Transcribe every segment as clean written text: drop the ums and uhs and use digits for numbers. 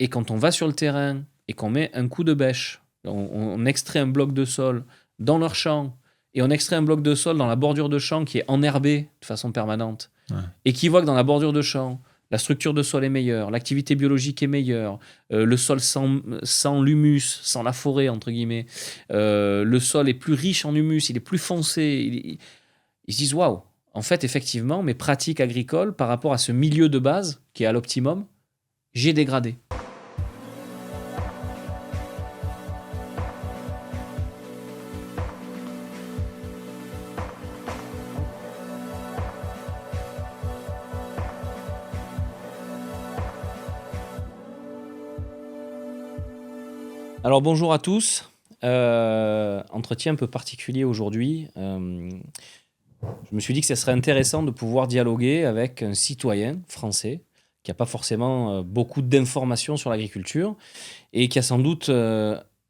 Et quand on va sur le terrain et qu'on met un coup de bêche, on extrait un bloc de sol dans leur champ et on extrait un bloc de sol dans la bordure de champ qui est enherbée de façon permanente Ouais. et qui voit que dans la bordure de champ, la structure de sol est meilleure, l'activité biologique est meilleure, le sol sans l'humus, sans la forêt, entre guillemets, le sol est plus riche en humus, il est plus foncé. Ils se disent waouh, en fait, effectivement, mes pratiques agricoles par rapport à ce milieu de base qui est à l'optimum, j'ai dégradé. Alors bonjour à tous. Entretien un peu particulier aujourd'hui. Je me suis dit que ce serait intéressant de pouvoir dialoguer avec un citoyen français qui n'a pas forcément beaucoup d'informations sur l'agriculture et qui a sans doute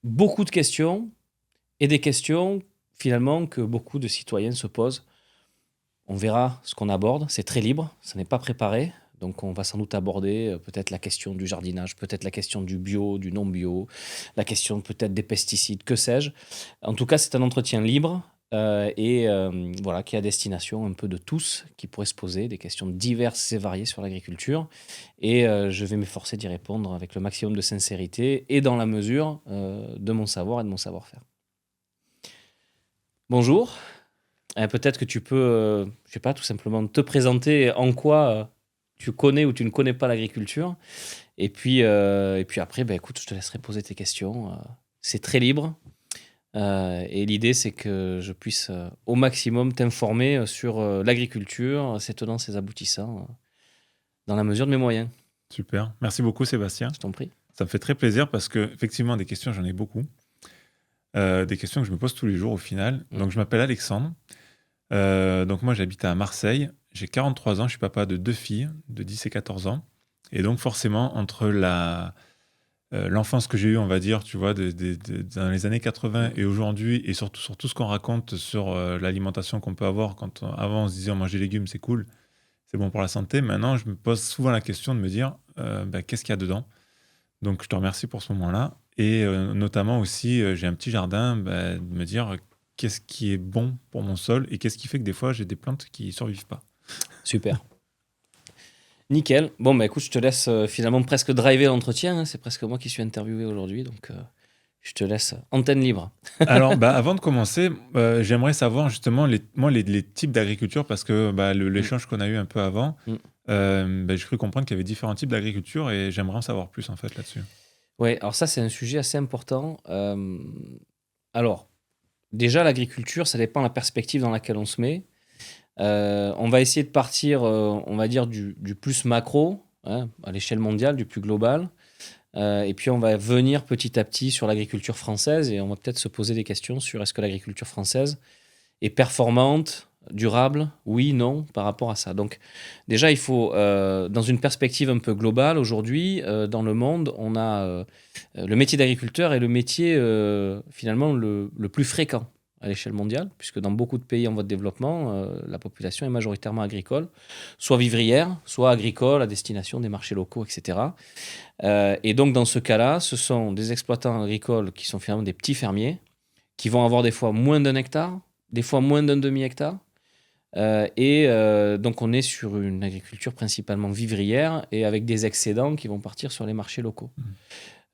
beaucoup de questions et des questions finalement que beaucoup de citoyens se posent. On verra ce qu'on aborde, c'est très libre, ça n'est pas préparé. Donc on va sans doute aborder peut-être la question du jardinage, peut-être la question du bio, du non-bio, la question peut-être des pesticides, que sais-je. En tout cas, c'est un entretien libre voilà, qui est à destination un peu de tous, qui pourraient se poser des questions diverses et variées sur l'agriculture. Et je vais m'efforcer d'y répondre avec le maximum de sincérité et dans la mesure de mon savoir et de mon savoir-faire. Bonjour. Peut-être que tu peux, je sais pas, tout simplement te présenter en quoi tu connais ou tu ne connais pas l'agriculture. Et puis après, écoute, je te laisserai poser tes questions. C'est très libre. Et l'idée, c'est que je puisse au maximum t'informer sur l'agriculture, ses tenants, ses aboutissants, dans la mesure de mes moyens. Super. Merci beaucoup, Sébastien. Je t'en prie. Ça me fait très plaisir parce que, effectivement, des questions, j'en ai beaucoup. Des questions que je me pose tous les jours au final. Donc, je m'appelle Alexandre. Donc, moi, j'habite à Marseille. J'ai 43 ans. Je suis papa de 2 filles de 10 et 14 ans. Et donc, forcément, entre l'enfance que j'ai eue, on va dire, tu vois, dans les années 80 et aujourd'hui, et surtout sur tout ce qu'on raconte sur l'alimentation qu'on peut avoir, avant on se disait on mange des légumes, c'est cool, c'est bon pour la santé. Maintenant, je me pose souvent la question de me dire qu'est-ce qu'il y a dedans. Donc, je te remercie pour ce moment-là. Et notamment aussi, j'ai un petit jardin, de me dire qu'est-ce qui est bon pour mon sol et qu'est-ce qui fait que des fois, j'ai des plantes qui ne survivent pas. Super. Nickel. Bon, écoute, je te laisse finalement presque driver l'entretien. Hein. C'est presque moi qui suis interviewé aujourd'hui, donc je te laisse antenne libre. Alors, avant de commencer, j'aimerais savoir justement les types d'agriculture parce que l'échange qu'on a eu un peu avant, j'ai cru comprendre qu'il y avait différents types d'agriculture et j'aimerais en savoir plus en fait là-dessus. Oui, alors ça, c'est un sujet assez important. Alors, déjà, l'agriculture, ça dépend de la perspective dans laquelle on se met. On va essayer de partir, on va dire, du plus macro, hein, à l'échelle mondiale, du plus global. Et puis, on va venir petit à petit sur l'agriculture française et on va peut-être se poser des questions sur est-ce que l'agriculture française est performante, durable, oui, non, par rapport à ça. Donc, déjà, il faut, dans une perspective un peu globale, aujourd'hui, dans le monde, on a le métier d'agriculteur est le métier, finalement, le plus fréquent à l'échelle mondiale, puisque dans beaucoup de pays en voie de développement, la population est majoritairement agricole, soit vivrière, soit agricole à destination des marchés locaux, etc. Et donc, dans ce cas-là, ce sont des exploitants agricoles qui sont finalement des petits fermiers, qui vont avoir des fois moins d'1 hectare, des fois moins d'un demi-hectare. Donc, on est sur une agriculture principalement vivrière et avec des excédents qui vont partir sur les marchés locaux.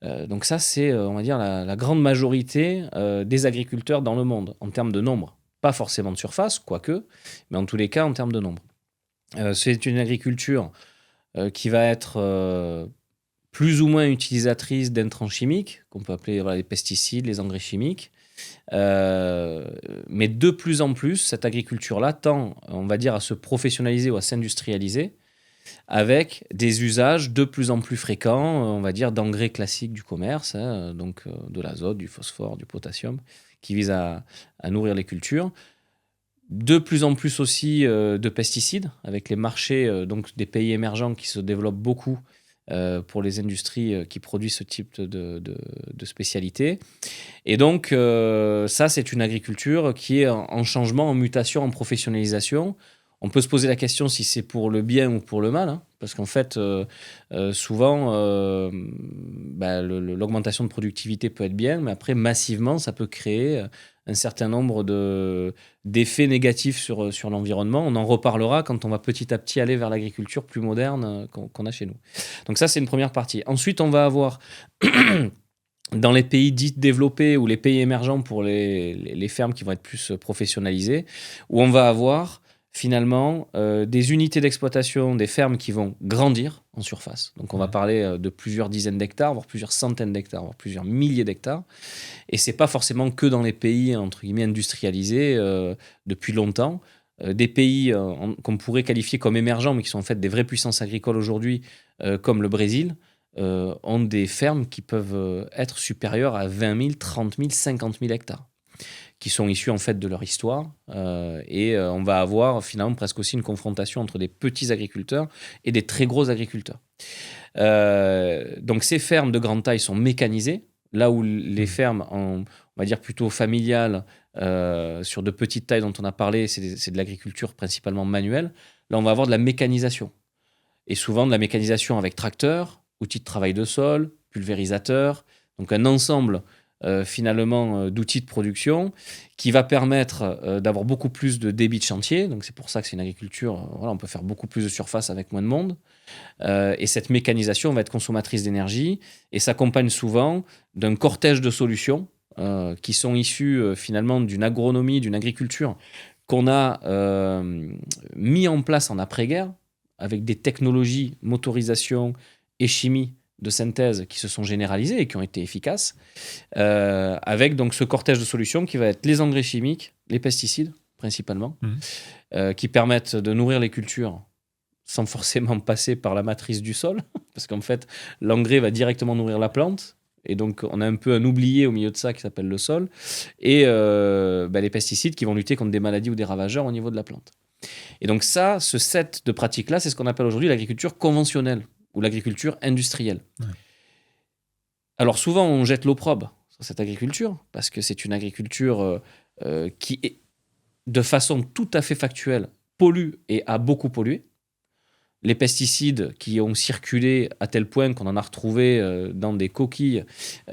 Donc ça, c'est, on va dire, la grande majorité des agriculteurs dans le monde, en termes de nombre. Pas forcément de surface, quoique, mais en tous les cas, en termes de nombre. C'est une agriculture qui va être plus ou moins utilisatrice d'intrants chimiques, qu'on peut appeler les pesticides, les engrais chimiques. Mais de plus en plus, cette agriculture-là tend, on va dire, à se professionnaliser ou à s'industrialiser avec des usages de plus en plus fréquents, on va dire, d'engrais classiques du commerce, hein, donc de l'azote, du phosphore, du potassium, qui visent à nourrir les cultures. De plus en plus aussi de pesticides, avec les marchés donc des pays émergents qui se développent beaucoup pour les industries qui produisent ce type de spécialité. Et donc, ça, c'est une agriculture qui est en changement, en mutation, en professionnalisation. On peut se poser la question si c'est pour le bien ou pour le mal, hein, parce qu'en fait, souvent, l'augmentation de productivité peut être bien, mais après, massivement, ça peut créer un certain nombre d'effets négatifs sur l'environnement. On en reparlera quand on va petit à petit aller vers l'agriculture plus moderne qu'on a chez nous. Donc ça, c'est une première partie. Ensuite, on va avoir... Dans les pays dits développés ou les pays émergents pour les fermes qui vont être plus professionnalisées, où on va avoir finalement des unités d'exploitation, des fermes qui vont grandir en surface. Donc on va parler de plusieurs dizaines d'hectares, voire plusieurs centaines d'hectares, voire plusieurs milliers d'hectares. Et c'est pas forcément que dans les pays entre guillemets industrialisés depuis longtemps. Des pays qu'on pourrait qualifier comme émergents, mais qui sont en fait des vraies puissances agricoles aujourd'hui, comme le Brésil, ont des fermes qui peuvent être supérieures à 20 000, 30 000, 50 000 hectares, qui sont issus en fait de leur histoire. On va avoir finalement presque aussi une confrontation entre des petits agriculteurs et des très gros agriculteurs. Donc ces fermes de grande taille sont mécanisées, là où les fermes, on va dire plutôt familiales, sur de petites tailles dont on a parlé, c'est de l'agriculture principalement manuelle. Là, on va avoir de la mécanisation. Et souvent de la mécanisation avec tracteurs, outils de travail de sol, pulvérisateurs, donc un ensemble finalement d'outils de production qui va permettre d'avoir beaucoup plus de débit de chantier. Donc c'est pour ça que c'est une agriculture, on peut faire beaucoup plus de surface avec moins de monde. Et cette mécanisation va être consommatrice d'énergie et s'accompagne souvent d'un cortège de solutions qui sont issues finalement d'une agronomie, d'une agriculture qu'on a mis en place en après-guerre avec des technologies, motorisation et chimie de synthèse qui se sont généralisées et qui ont été efficaces, avec donc ce cortège de solutions qui va être les engrais chimiques, les pesticides principalement, qui permettent de nourrir les cultures sans forcément passer par la matrice du sol, parce qu'en fait, l'engrais va directement nourrir la plante, et donc on a un peu un oublié au milieu de ça qui s'appelle le sol, et les pesticides qui vont lutter contre des maladies ou des ravageurs au niveau de la plante. Et donc ça, ce set de pratiques-là, c'est ce qu'on appelle aujourd'hui l'agriculture conventionnelle, ou l'agriculture industrielle. Ouais. Alors souvent, on jette l'opprobre sur cette agriculture, parce que c'est une agriculture qui, est, de façon tout à fait factuelle, pollue et a beaucoup pollué. Les pesticides qui ont circulé à tel point qu'on en a retrouvé dans des coquilles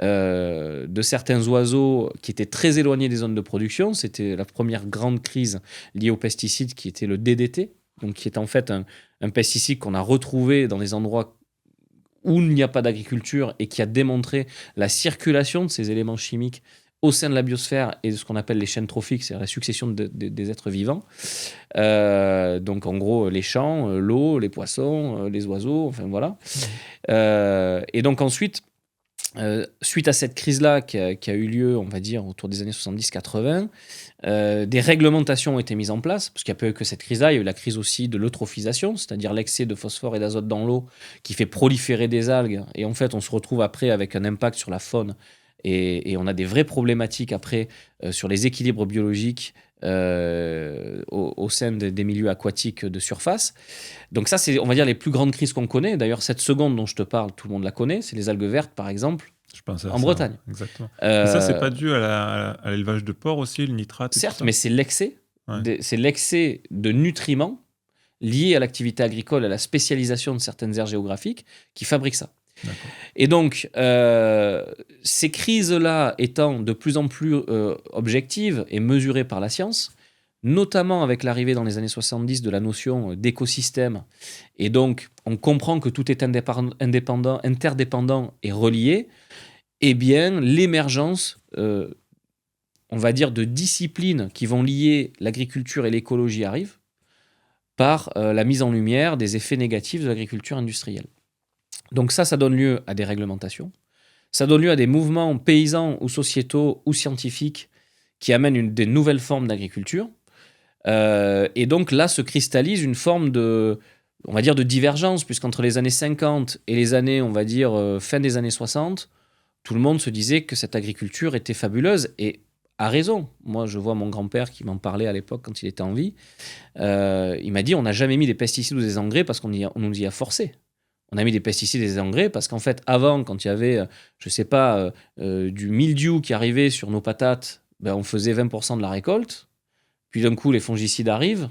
de certains oiseaux qui étaient très éloignés des zones de production. C'était la première grande crise liée aux pesticides qui était le DDT, donc qui est en fait un pesticide qu'on a retrouvé dans des endroits où il n'y a pas d'agriculture et qui a démontré la circulation de ces éléments chimiques au sein de la biosphère et de ce qu'on appelle les chaînes trophiques, c'est-à-dire la succession des êtres vivants. Donc en gros, les champs, l'eau, les poissons, les oiseaux, enfin voilà. Et donc ensuite, suite à cette crise-là qui a eu lieu, on va dire, autour des années 70-80, des réglementations ont été mises en place, parce qu'il n'y a pas eu que cette crise-là, il y a eu la crise aussi de l'eutrophisation, c'est-à-dire l'excès de phosphore et d'azote dans l'eau qui fait proliférer des algues, et en fait on se retrouve après avec un impact sur la faune, et on a des vraies problématiques après sur les équilibres biologiques au sein des milieux aquatiques de surface. Donc ça, c'est, on va dire, les plus grandes crises qu'on connaît. D'ailleurs, cette seconde dont je te parle, tout le monde la connaît, c'est les algues vertes, par exemple, je pense à en ça, Bretagne. Exactement. Mais ça, c'est pas dû à l'élevage de porc aussi, le nitrate et certes, tout ça. mais c'est l'excès. Ouais. C'est l'excès de nutriments liés à l'activité agricole, à la spécialisation de certaines aires géographiques qui fabriquent ça. D'accord. Et donc, ces crises-là étant de plus en plus objectives et mesurées par la science, notamment avec l'arrivée dans les années 70 de la notion d'écosystème, et donc on comprend que tout est interdépendant et relié, eh bien l'émergence, on va dire, de disciplines qui vont lier l'agriculture et l'écologie arrive par la mise en lumière des effets négatifs de l'agriculture industrielle. Donc ça donne lieu à des réglementations, ça donne lieu à des mouvements paysans ou sociétaux ou scientifiques qui amènent des nouvelles formes d'agriculture. Et donc là se cristallise une forme de, on va dire, de divergence, puisqu'entre les années 50 et les années, on va dire, fin des années 60, tout le monde se disait que cette agriculture était fabuleuse, et a raison. Moi, je vois mon grand-père qui m'en parlait à l'époque quand il était en vie. Il m'a dit, on n'a jamais mis des pesticides ou des engrais parce qu'on nous y a forcé. On a mis des pesticides et des engrais parce qu'en fait, avant, quand il y avait, je sais pas, du mildiou qui arrivait sur nos patates, on faisait 20% de la récolte. Puis d'un coup, les fongicides arrivent.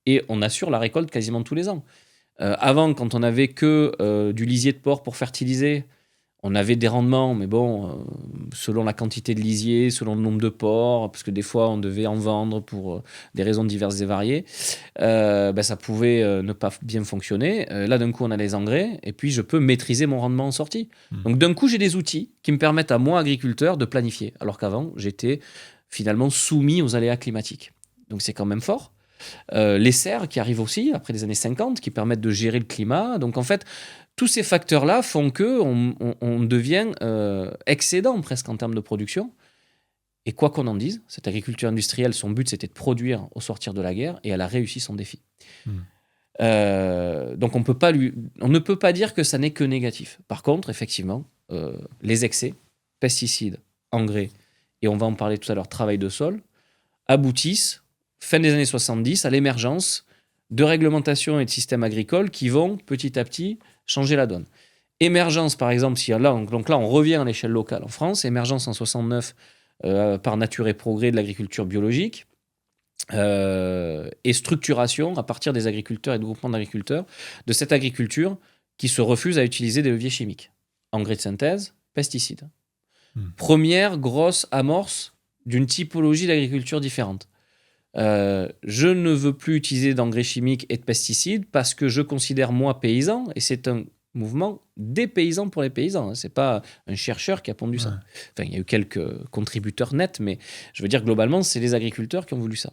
et on assure la récolte quasiment tous les ans. Avant, quand on n'avait que du lisier de porc pour fertiliser, on avait des rendements, mais bon, selon la quantité de lisier, selon le nombre de porcs, parce que des fois on devait en vendre pour des raisons diverses et variées, ça pouvait ne pas bien fonctionner. Là, d'un coup, on a les engrais, et puis je peux maîtriser mon rendement en sortie. Donc d'un coup, j'ai des outils qui me permettent à moi, agriculteur, de planifier, alors qu'avant, j'étais finalement soumis aux aléas climatiques. Donc c'est quand même fort. Les serres qui arrivent aussi après les années 50, qui permettent de gérer le climat. Donc en fait, tous ces facteurs-là font qu'on devient excédent presque en termes de production. Et quoi qu'on en dise, cette agriculture industrielle, son but, c'était de produire au sortir de la guerre, et elle a réussi son défi. Donc on ne peut pas dire que ça n'est que négatif. Par contre, effectivement, les excès, pesticides, engrais, et on va en parler tout à l'heure, travail de sol, aboutissent, fin des années 70, à l'émergence de réglementations et de systèmes agricoles qui vont petit à petit changer la donne. Émergence, par exemple, donc là on revient à l'échelle locale en France, émergence en 69 par Nature et Progrès de l'agriculture biologique, et structuration à partir des agriculteurs et de groupements d'agriculteurs de cette agriculture qui se refuse à utiliser des leviers chimiques, engrais de synthèse, pesticides. Première grosse amorce d'une typologie d'agriculture différente. Je ne veux plus utiliser d'engrais chimiques et de pesticides parce que je considère moi paysan, et c'est un mouvement des paysans pour les paysans. C'est pas un chercheur qui a pondu ça. Enfin, il y a eu quelques contributeurs nets, mais je veux dire globalement, c'est les agriculteurs qui ont voulu ça.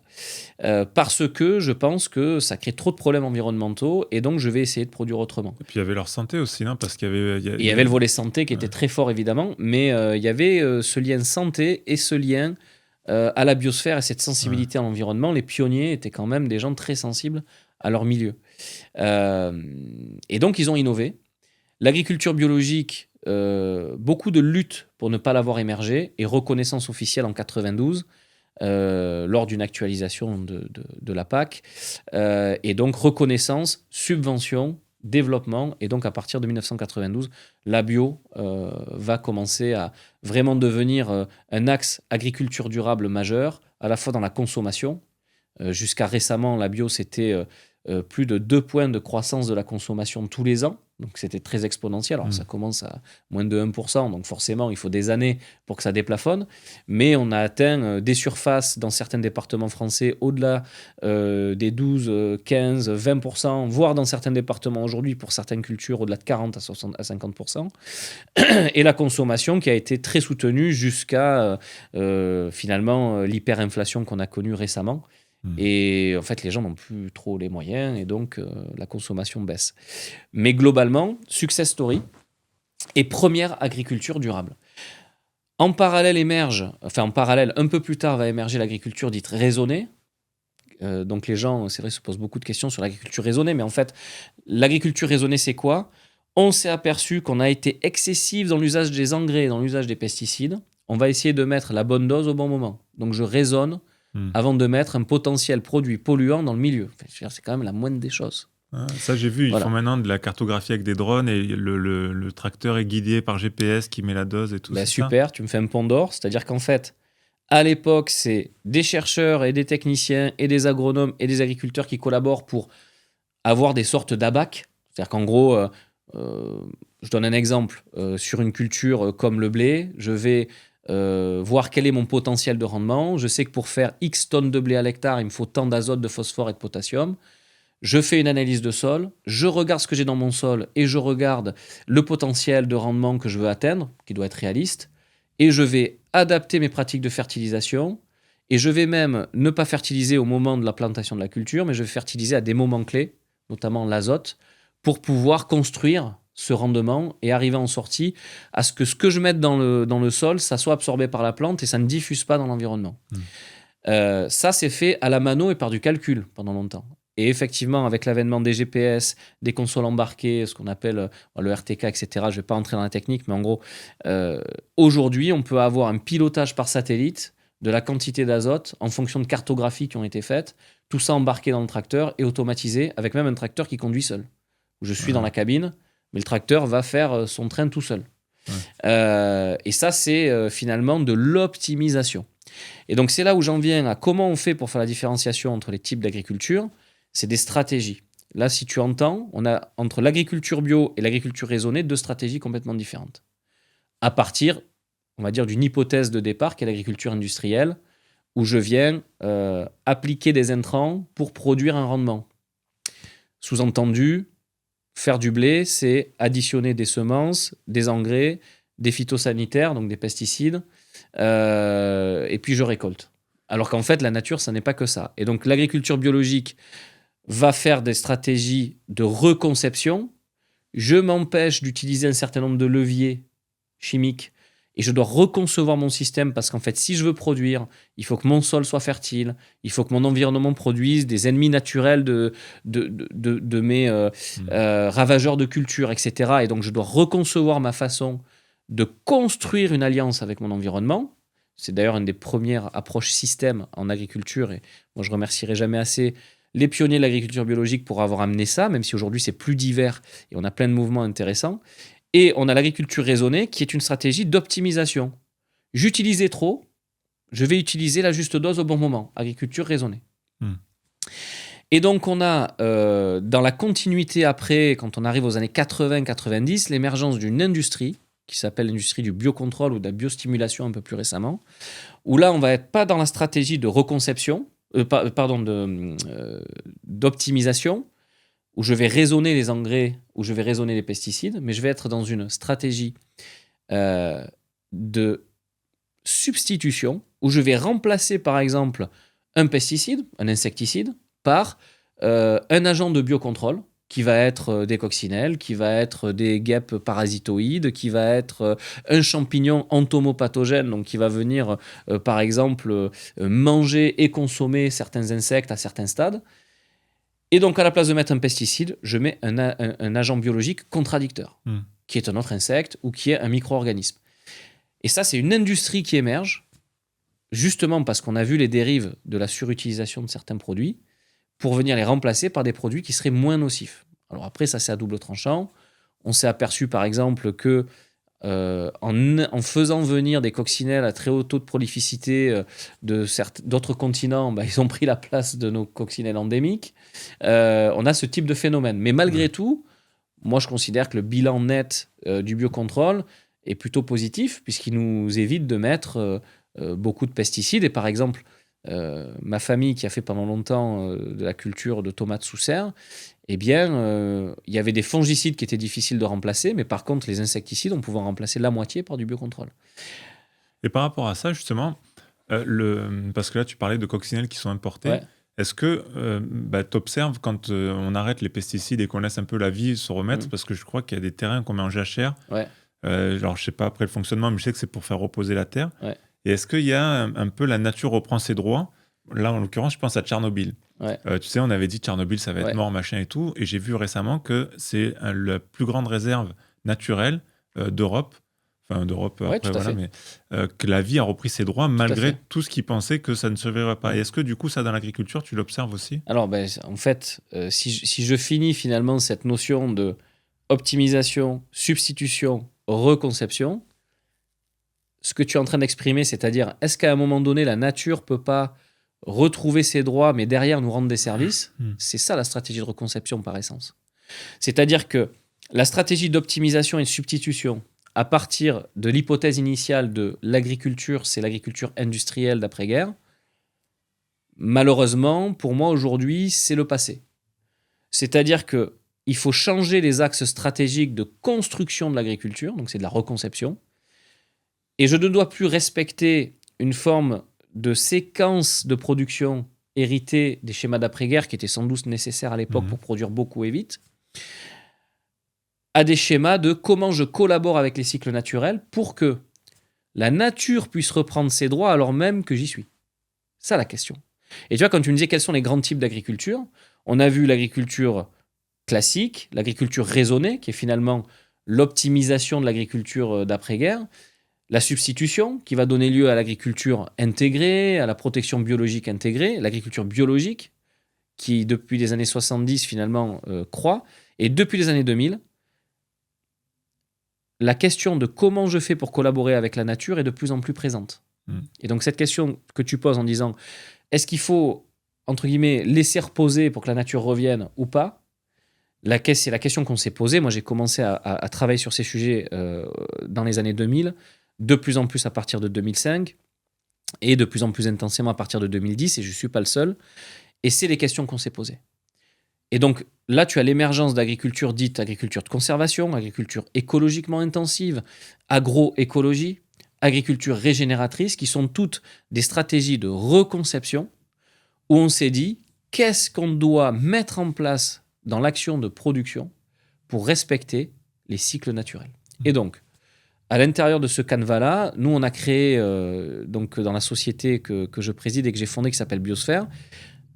Parce que je pense que ça crée trop de problèmes environnementaux, et donc je vais essayer de produire autrement. Et puis il y avait leur santé aussi, non? Parce qu'il y avait... Il y avait le volet santé qui était très fort, évidemment, mais il y avait ce lien santé et ce lien à la biosphère et cette sensibilité à l'environnement. Les pionniers étaient quand même des gens très sensibles à leur milieu. Et donc, ils ont innové. L'agriculture biologique, beaucoup de luttes pour ne pas l'avoir émergée, et reconnaissance officielle en 92 lors d'une actualisation de la PAC. Et donc, reconnaissance, subvention, développement, et donc à partir de 1992, la bio va commencer à vraiment devenir un axe agriculture durable majeur, à la fois dans la consommation. Jusqu'à récemment, la bio, c'était plus de 2 points de croissance de la consommation tous les ans, donc c'était très exponentiel. Alors ça commence à moins de 1%, donc forcément il faut des années pour que ça déplafonne, mais on a atteint des surfaces dans certains départements français au-delà des 12, 15, 20%, voire dans certains départements aujourd'hui, pour certaines cultures, au-delà de 40 à 50%, et la consommation qui a été très soutenue jusqu'à finalement l'hyperinflation qu'on a connue récemment. Et en fait, les gens n'ont plus trop les moyens, et donc la consommation baisse. Mais globalement, success story et première agriculture durable. En parallèle, un peu plus tard, va émerger l'agriculture dite raisonnée. Donc les gens, c'est vrai, se posent beaucoup de questions sur l'agriculture raisonnée, mais en fait, l'agriculture raisonnée, c'est quoi? On s'est aperçu qu'on a été excessif dans l'usage des engrais et dans l'usage des pesticides. On va essayer de mettre la bonne dose au bon moment. Donc je raisonne avant de mettre un potentiel produit polluant dans le milieu. Enfin, c'est quand même la moindre des choses. Ça, j'ai vu, ils font maintenant de la cartographie avec des drones, et le tracteur est guidé par GPS qui met la dose et tout ça. Super, tu me fais un pont d'or. C'est-à-dire qu'en fait, à l'époque, c'est des chercheurs et des techniciens et des agronomes et des agriculteurs qui collaborent pour avoir des sortes d'abacs. C'est-à-dire qu'en gros, je donne un exemple. Sur une culture comme le blé, je vais voir quel est mon potentiel de rendement. Je sais que pour faire X tonnes de blé à l'hectare, il me faut tant d'azote, de phosphore et de potassium. Je fais une analyse de sol, je regarde ce que j'ai dans mon sol, et je regarde le potentiel de rendement que je veux atteindre, qui doit être réaliste, et je vais adapter mes pratiques de fertilisation, et je vais même ne pas fertiliser au moment de la plantation de la culture, mais je vais fertiliser à des moments clés, notamment l'azote, pour pouvoir construire ce rendement et arriver en sortie à ce que je mette dans le sol, ça soit absorbé par la plante et ça ne diffuse pas dans l'environnement. Ça, c'est fait à la mano et par du calcul pendant longtemps. Et effectivement, avec l'avènement des GPS, des consoles embarquées, ce qu'on appelle le RTK, etc., je ne vais pas entrer dans la technique, mais en gros, aujourd'hui, on peut avoir un pilotage par satellite de la quantité d'azote en fonction de cartographies qui ont été faites, tout ça embarqué dans le tracteur et automatisé, avec même un tracteur qui conduit seul. Je suis dans la cabine, mais le tracteur va faire son train tout seul. Et ça, c'est finalement de l'optimisation. Et donc, c'est là où j'en viens à comment on fait pour faire la différenciation entre les types d'agriculture. c'est des stratégies. Là, si tu entends, on a entre l'agriculture bio et l'agriculture raisonnée 2 stratégies complètement différentes. À partir, on va dire, d'une hypothèse de départ qui est l'agriculture industrielle, où je viens appliquer des intrants pour produire un rendement. Sous-entendu, faire du blé, c'est additionner des semences, des engrais, des phytosanitaires, donc des pesticides, et puis je récolte. Alors qu'en fait, la nature, ça n'est pas que ça. Et donc l'agriculture biologique va faire des stratégies de reconception. Je m'empêche d'utiliser un certain nombre de leviers chimiques et je dois reconcevoir mon système parce qu'en fait, si je veux produire, il faut que mon sol soit fertile, il faut que mon environnement produise des ennemis naturels de mes ravageurs de culture, etc. Et donc, je dois reconcevoir ma façon de construire une alliance avec mon environnement. C'est d'ailleurs une des premières approches système en agriculture. Et moi, je remercierai jamais assez les pionniers de l'agriculture biologique pour avoir amené ça, même si aujourd'hui c'est plus divers et on a plein de mouvements intéressants. Et on a l'agriculture raisonnée qui est une stratégie d'optimisation. J'utilisais trop, je vais utiliser la juste dose au bon moment. Agriculture raisonnée. Et donc on a, dans la continuité après, quand on arrive aux années 80-90, l'émergence d'une industrie qui s'appelle l'industrie du biocontrôle ou de la biostimulation un peu plus récemment, où là on va être pas dans la stratégie de reconception, d'optimisation, où je vais raisonner les engrais, où je vais raisonner les pesticides, mais je vais être dans une stratégie de substitution, où je vais remplacer par exemple un pesticide, un insecticide, par un agent de biocontrôle, qui va être des coccinelles, qui va être des guêpes parasitoïdes, qui va être un champignon entomopathogène, donc qui va venir, par exemple, manger et consommer certains insectes à certains stades. Et donc, à la place de mettre un pesticide, je mets un agent biologique contradicteur, qui est un autre insecte ou qui est un micro-organisme. Et ça, c'est une industrie qui émerge, justement parce qu'on a vu les dérives de la surutilisation de certains produits, pour venir les remplacer par des produits qui seraient moins nocifs. Alors après, ça c'est à double tranchant. On s'est aperçu par exemple que en faisant venir des coccinelles à très haut taux de prolificité d'autres continents, ils ont pris la place de nos coccinelles endémiques. On a ce type de phénomène. Mais malgré tout, moi je considère que le bilan net du biocontrôle est plutôt positif, puisqu'il nous évite de mettre beaucoup de pesticides. Et par exemple, ma famille qui a fait pendant longtemps de la culture de tomates sous serre, eh bien, il y avait des fongicides qui étaient difficiles de remplacer, mais par contre, les insecticides, on pouvait en remplacer la moitié par du biocontrôle. Et par rapport à ça, justement, parce que là, tu parlais de coccinelles qui sont importées. Ouais. Est-ce que tu observes quand on arrête les pesticides et qu'on laisse un peu la vie se remettre, parce que je crois qu'il y a des terrains qu'on met en jachère. Ouais. Genre, je sais pas après le fonctionnement, mais je sais que c'est pour faire reposer la terre. Ouais. Et est-ce qu'il y a un peu la nature reprend ses droits? Là, en l'occurrence, je pense à Tchernobyl. Ouais. Tu sais, on avait dit Tchernobyl, ça va être mort, machin et tout. Et j'ai vu récemment que c'est la plus grande réserve naturelle d'Europe. Enfin, d'Europe, après, voilà, mais que la vie a repris ses droits malgré tout ce qui pensait que ça ne se verrait pas. Et est-ce que, du coup, ça, dans l'agriculture, tu l'observes aussi? Alors, en fait, si je finis finalement cette notion de optimisation, substitution, reconception, ce que tu es en train d'exprimer, c'est-à-dire, est-ce qu'à un moment donné, la nature peut pas retrouver ses droits, mais derrière nous rendre des services? C'est ça la stratégie de reconception par essence. C'est-à-dire que la stratégie d'optimisation et de substitution, à partir de l'hypothèse initiale de l'agriculture, c'est l'agriculture industrielle d'après-guerre, malheureusement, pour moi aujourd'hui, c'est le passé. C'est-à-dire qu'il faut changer les axes stratégiques de construction de l'agriculture, donc c'est de la reconception, et je ne dois plus respecter une forme de séquence de production héritée des schémas d'après-guerre qui étaient sans doute nécessaires à l'époque pour produire beaucoup et vite, à des schémas de comment je collabore avec les cycles naturels pour que la nature puisse reprendre ses droits alors même que j'y suis. Ça la question. Et tu vois, quand tu me disais quels sont les grands types d'agriculture, on a vu l'agriculture classique, l'agriculture raisonnée, qui est finalement l'optimisation de l'agriculture d'après-guerre, la substitution, qui va donner lieu à l'agriculture intégrée, à la protection biologique intégrée, l'agriculture biologique, qui depuis les années 70 finalement croît, et depuis les années 2000, la question de comment je fais pour collaborer avec la nature est de plus en plus présente. Et donc cette question que tu poses en disant, est-ce qu'il faut entre guillemets, laisser reposer pour que la nature revienne ou pas, c'est la question qu'on s'est posée. Moi, j'ai commencé à travailler sur ces sujets dans les années 2000, de plus en plus à partir de 2005, et de plus en plus intensément à partir de 2010, et je ne suis pas le seul. Et c'est les questions qu'on s'est posées. Et donc, là, tu as l'émergence d'agriculture dite agriculture de conservation, agriculture écologiquement intensive, agroécologie, agriculture régénératrice, qui sont toutes des stratégies de reconception où on s'est dit qu'est-ce qu'on doit mettre en place dans l'action de production pour respecter les cycles naturels. Et donc, à l'intérieur de ce canevas-là, nous, on a créé, donc dans la société que je préside et que j'ai fondée, qui s'appelle Biosphère,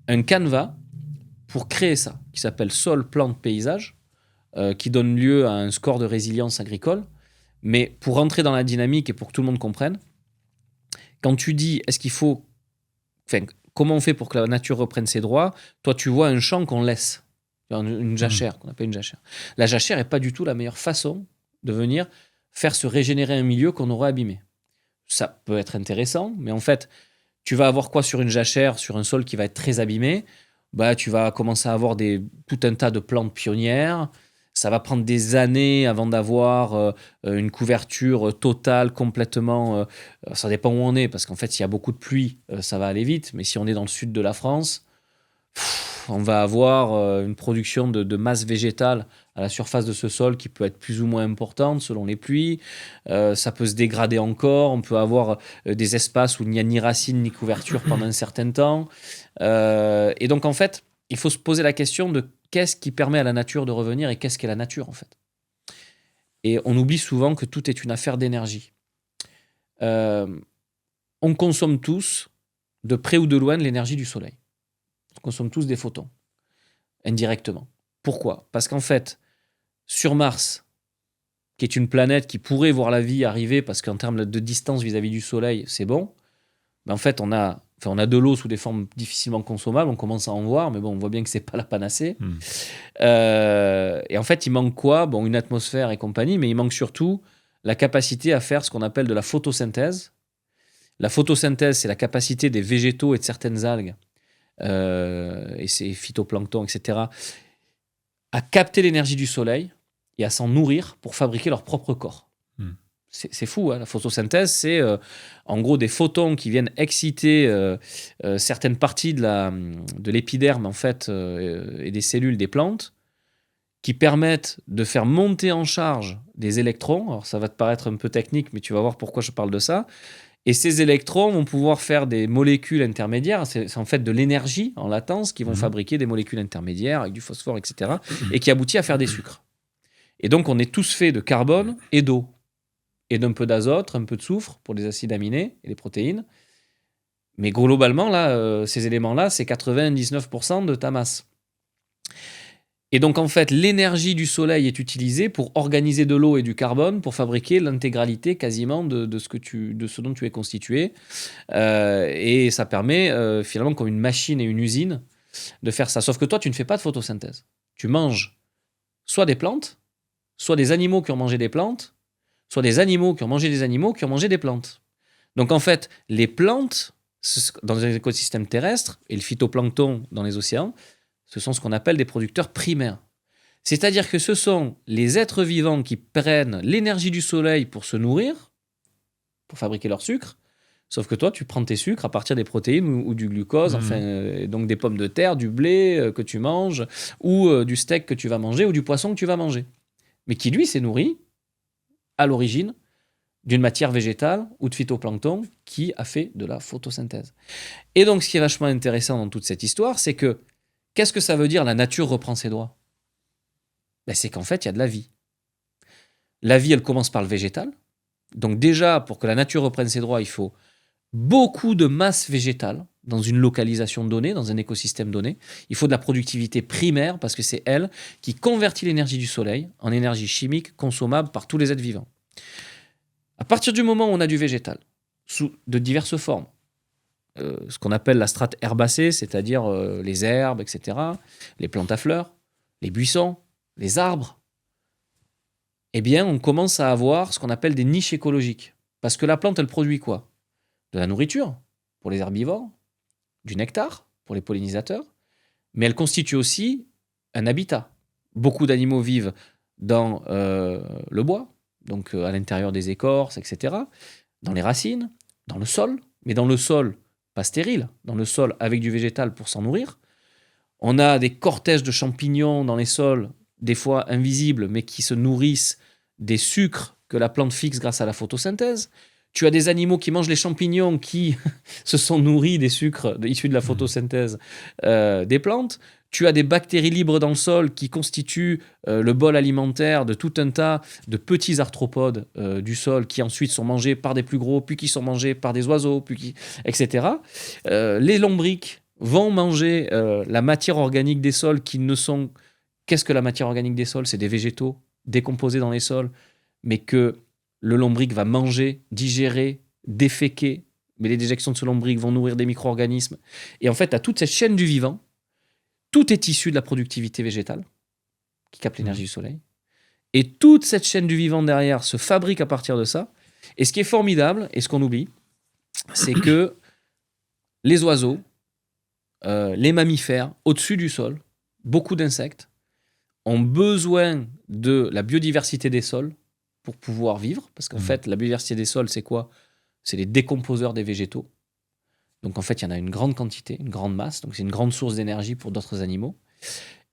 un canevas pour créer ça, qui s'appelle Sol, Plante, Paysage, qui donne lieu à un score de résilience agricole. Mais pour rentrer dans la dynamique et pour que tout le monde comprenne, quand tu dis est-ce qu'il faut... Enfin, comment on fait pour que la nature reprenne ses droits? Toi, tu vois un champ qu'on laisse, une jachère, qu'on appelle une jachère. La jachère n'est pas du tout la meilleure façon de venir faire se régénérer un milieu qu'on aurait abîmé. Ça peut être intéressant, mais en fait, tu vas avoir quoi sur une jachère, sur un sol qui va être très abîmé? Bah, tu vas commencer à avoir tout un tas de plantes pionnières. Ça va prendre des années avant d'avoir une couverture totale, complètement... ça dépend où on est, parce qu'en fait, s'il y a beaucoup de pluie, ça va aller vite. Mais si on est dans le sud de la France, on va avoir une production de masse végétale à la surface de ce sol qui peut être plus ou moins importante selon les pluies. Ça peut se dégrader encore. On peut avoir des espaces où il n'y a ni racines ni couverture pendant un certain temps. Et donc, en fait, il faut se poser la question de qu'est-ce qui permet à la nature de revenir et qu'est-ce qu'est la nature, en fait. Et on oublie souvent que tout est une affaire d'énergie. On consomme tous, de près ou de loin, l'énergie du soleil. On consomme tous des photons, indirectement. Pourquoi? Parce qu'en fait, sur Mars, qui est une planète qui pourrait voir la vie arriver, parce qu'en termes de distance vis-à-vis du soleil, c'est bon, mais en fait, on a de l'eau sous des formes difficilement consommables, on commence à en voir, mais bon, on voit bien que c'est pas la panacée. Et en fait, il manque quoi? Bon, une atmosphère et compagnie, mais il manque surtout la capacité à faire ce qu'on appelle de la photosynthèse. La photosynthèse, c'est la capacité des végétaux et de certaines algues, et ces phytoplanctons, etc., à capter l'énergie du soleil et à s'en nourrir pour fabriquer leur propre corps. C'est fou, hein. La photosynthèse, c'est en gros des photons qui viennent exciter certaines parties de l'épiderme en fait, et des cellules des plantes, qui permettent de faire monter en charge des électrons. Alors ça va te paraître un peu technique, mais tu vas voir pourquoi je parle de ça. Et ces électrons vont pouvoir faire des molécules intermédiaires. C'est en fait de l'énergie en latence qui vont fabriquer des molécules intermédiaires avec du phosphore, etc. et qui aboutit à faire des sucres. Et donc on est tous faits de carbone et d'eau. Et d'un peu d'azote, un peu de soufre pour les acides aminés et les protéines. Mais globalement, là, ces éléments-là, c'est 99% de ta masse. Et donc, en fait, l'énergie du soleil est utilisée pour organiser de l'eau et du carbone pour fabriquer l'intégralité quasiment de ce dont tu es constitué. Et ça permet, finalement, comme une machine et une usine, de faire ça. Sauf que toi, tu ne fais pas de photosynthèse. Tu manges soit des plantes, soit des animaux qui ont mangé des plantes, soit des animaux qui ont mangé des animaux qui ont mangé des plantes. Donc en fait, les plantes, dans les écosystèmes terrestres, et le phytoplancton dans les océans, ce sont ce qu'on appelle des producteurs primaires. C'est-à-dire que ce sont les êtres vivants qui prennent l'énergie du soleil pour se nourrir, pour fabriquer leur sucre, sauf que toi, tu prends tes sucres à partir des protéines ou du glucose, enfin, donc des pommes de terre, du blé que tu manges, ou du steak que tu vas manger, ou du poisson que tu vas manger. Mais qui, lui, s'est nourri à l'origine d'une matière végétale ou de phytoplancton qui a fait de la photosynthèse. Et donc, ce qui est vachement intéressant dans toute cette histoire, c'est que qu'est-ce que ça veut dire la nature reprend ses droits? Ben, c'est qu'en fait, il y a de la vie. La vie, elle commence par le végétal. Donc déjà, pour que la nature reprenne ses droits, il faut beaucoup de masse végétale dans une localisation donnée, dans un écosystème donné. Il faut de la productivité primaire parce que c'est elle qui convertit l'énergie du soleil en énergie chimique consommable par tous les êtres vivants. À partir du moment où on a du végétal, sous de diverses formes, ce qu'on appelle la strate herbacée, c'est-à-dire les herbes, etc., les plantes à fleurs, les buissons, les arbres, eh bien, on commence à avoir ce qu'on appelle des niches écologiques. Parce que la plante, elle produit quoi? De la nourriture pour les herbivores, du nectar pour les pollinisateurs, mais elle constitue aussi un habitat. Beaucoup d'animaux vivent dans le bois, donc à l'intérieur des écorces, etc., dans les racines, dans le sol, mais dans le sol pas stérile, dans le sol avec du végétal pour s'en nourrir. On a des cortèges de champignons dans les sols, des fois invisibles, mais qui se nourrissent des sucres que la plante fixe grâce à la photosynthèse. Tu as des animaux qui mangent les champignons qui se sont nourris des sucres issus de la photosynthèse des plantes. Tu as des bactéries libres dans le sol qui constituent le bol alimentaire de tout un tas de petits arthropodes du sol qui ensuite sont mangés par des plus gros, puis qui sont mangés par des oiseaux, etc. Les lombrics vont manger la matière organique des sols qui ne sont... Qu'est-ce que la matière organique des sols ? C'est des végétaux décomposés dans les sols, mais que le lombric va manger, digérer, déféquer. Mais les déjections de ce lombric vont nourrir des micro-organismes. Et en fait, à toute cette chaîne du vivant, tout est issu de la productivité végétale qui capte l'énergie du soleil. Et toute cette chaîne du vivant derrière se fabrique à partir de ça. Et ce qui est formidable, et ce qu'on oublie, c'est que les oiseaux, les mammifères, au-dessus du sol, beaucoup d'insectes, ont besoin de la biodiversité des sols pour pouvoir vivre. Parce qu'en fait, la biodiversité des sols, c'est quoi ? C'est les décomposeurs des végétaux. Donc en fait, il y en a une grande quantité, une grande masse. Donc c'est une grande source d'énergie pour d'autres animaux.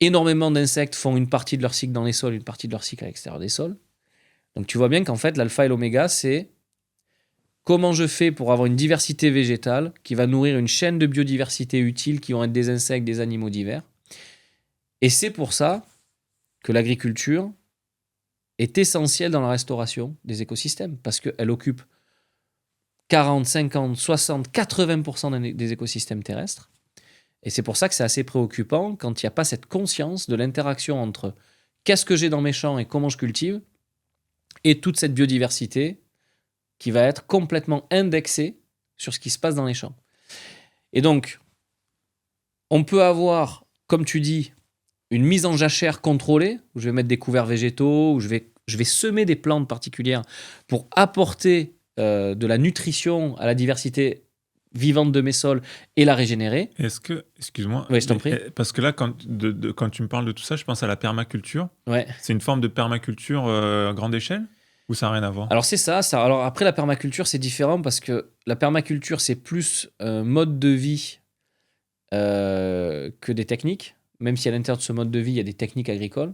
Énormément d'insectes font une partie de leur cycle dans les sols, une partie de leur cycle à l'extérieur des sols. Donc tu vois bien qu'en fait, l'alpha et l'oméga, c'est comment je fais pour avoir une diversité végétale qui va nourrir une chaîne de biodiversité utile qui vont être des insectes, des animaux divers. Et c'est pour ça que l'agriculture est essentielle dans la restauration des écosystèmes, parce qu'elle occupe 40, 50, 60, 80% des écosystèmes terrestres. Et c'est pour ça que c'est assez préoccupant quand il n'y a pas cette conscience de l'interaction entre qu'est-ce que j'ai dans mes champs et comment je cultive, et toute cette biodiversité qui va être complètement indexée sur ce qui se passe dans les champs. Et donc, on peut avoir, comme tu dis, une mise en jachère contrôlée, où je vais mettre des couverts végétaux, où je vais semer des plantes particulières pour apporter de la nutrition à la diversité vivante de mes sols et la régénérer. Est-ce que, excuse-moi, oui, je t'en prie. Parce que là, quand tu me parles de tout ça, je pense à la permaculture. Ouais. C'est une forme de permaculture à grande échelle ou ça n'a rien à voir ? Alors c'est ça. Alors après, la permaculture, c'est différent parce que la permaculture, c'est plus un mode de vie que des techniques. Même si à l'intérieur de ce mode de vie, il y a des techniques agricoles.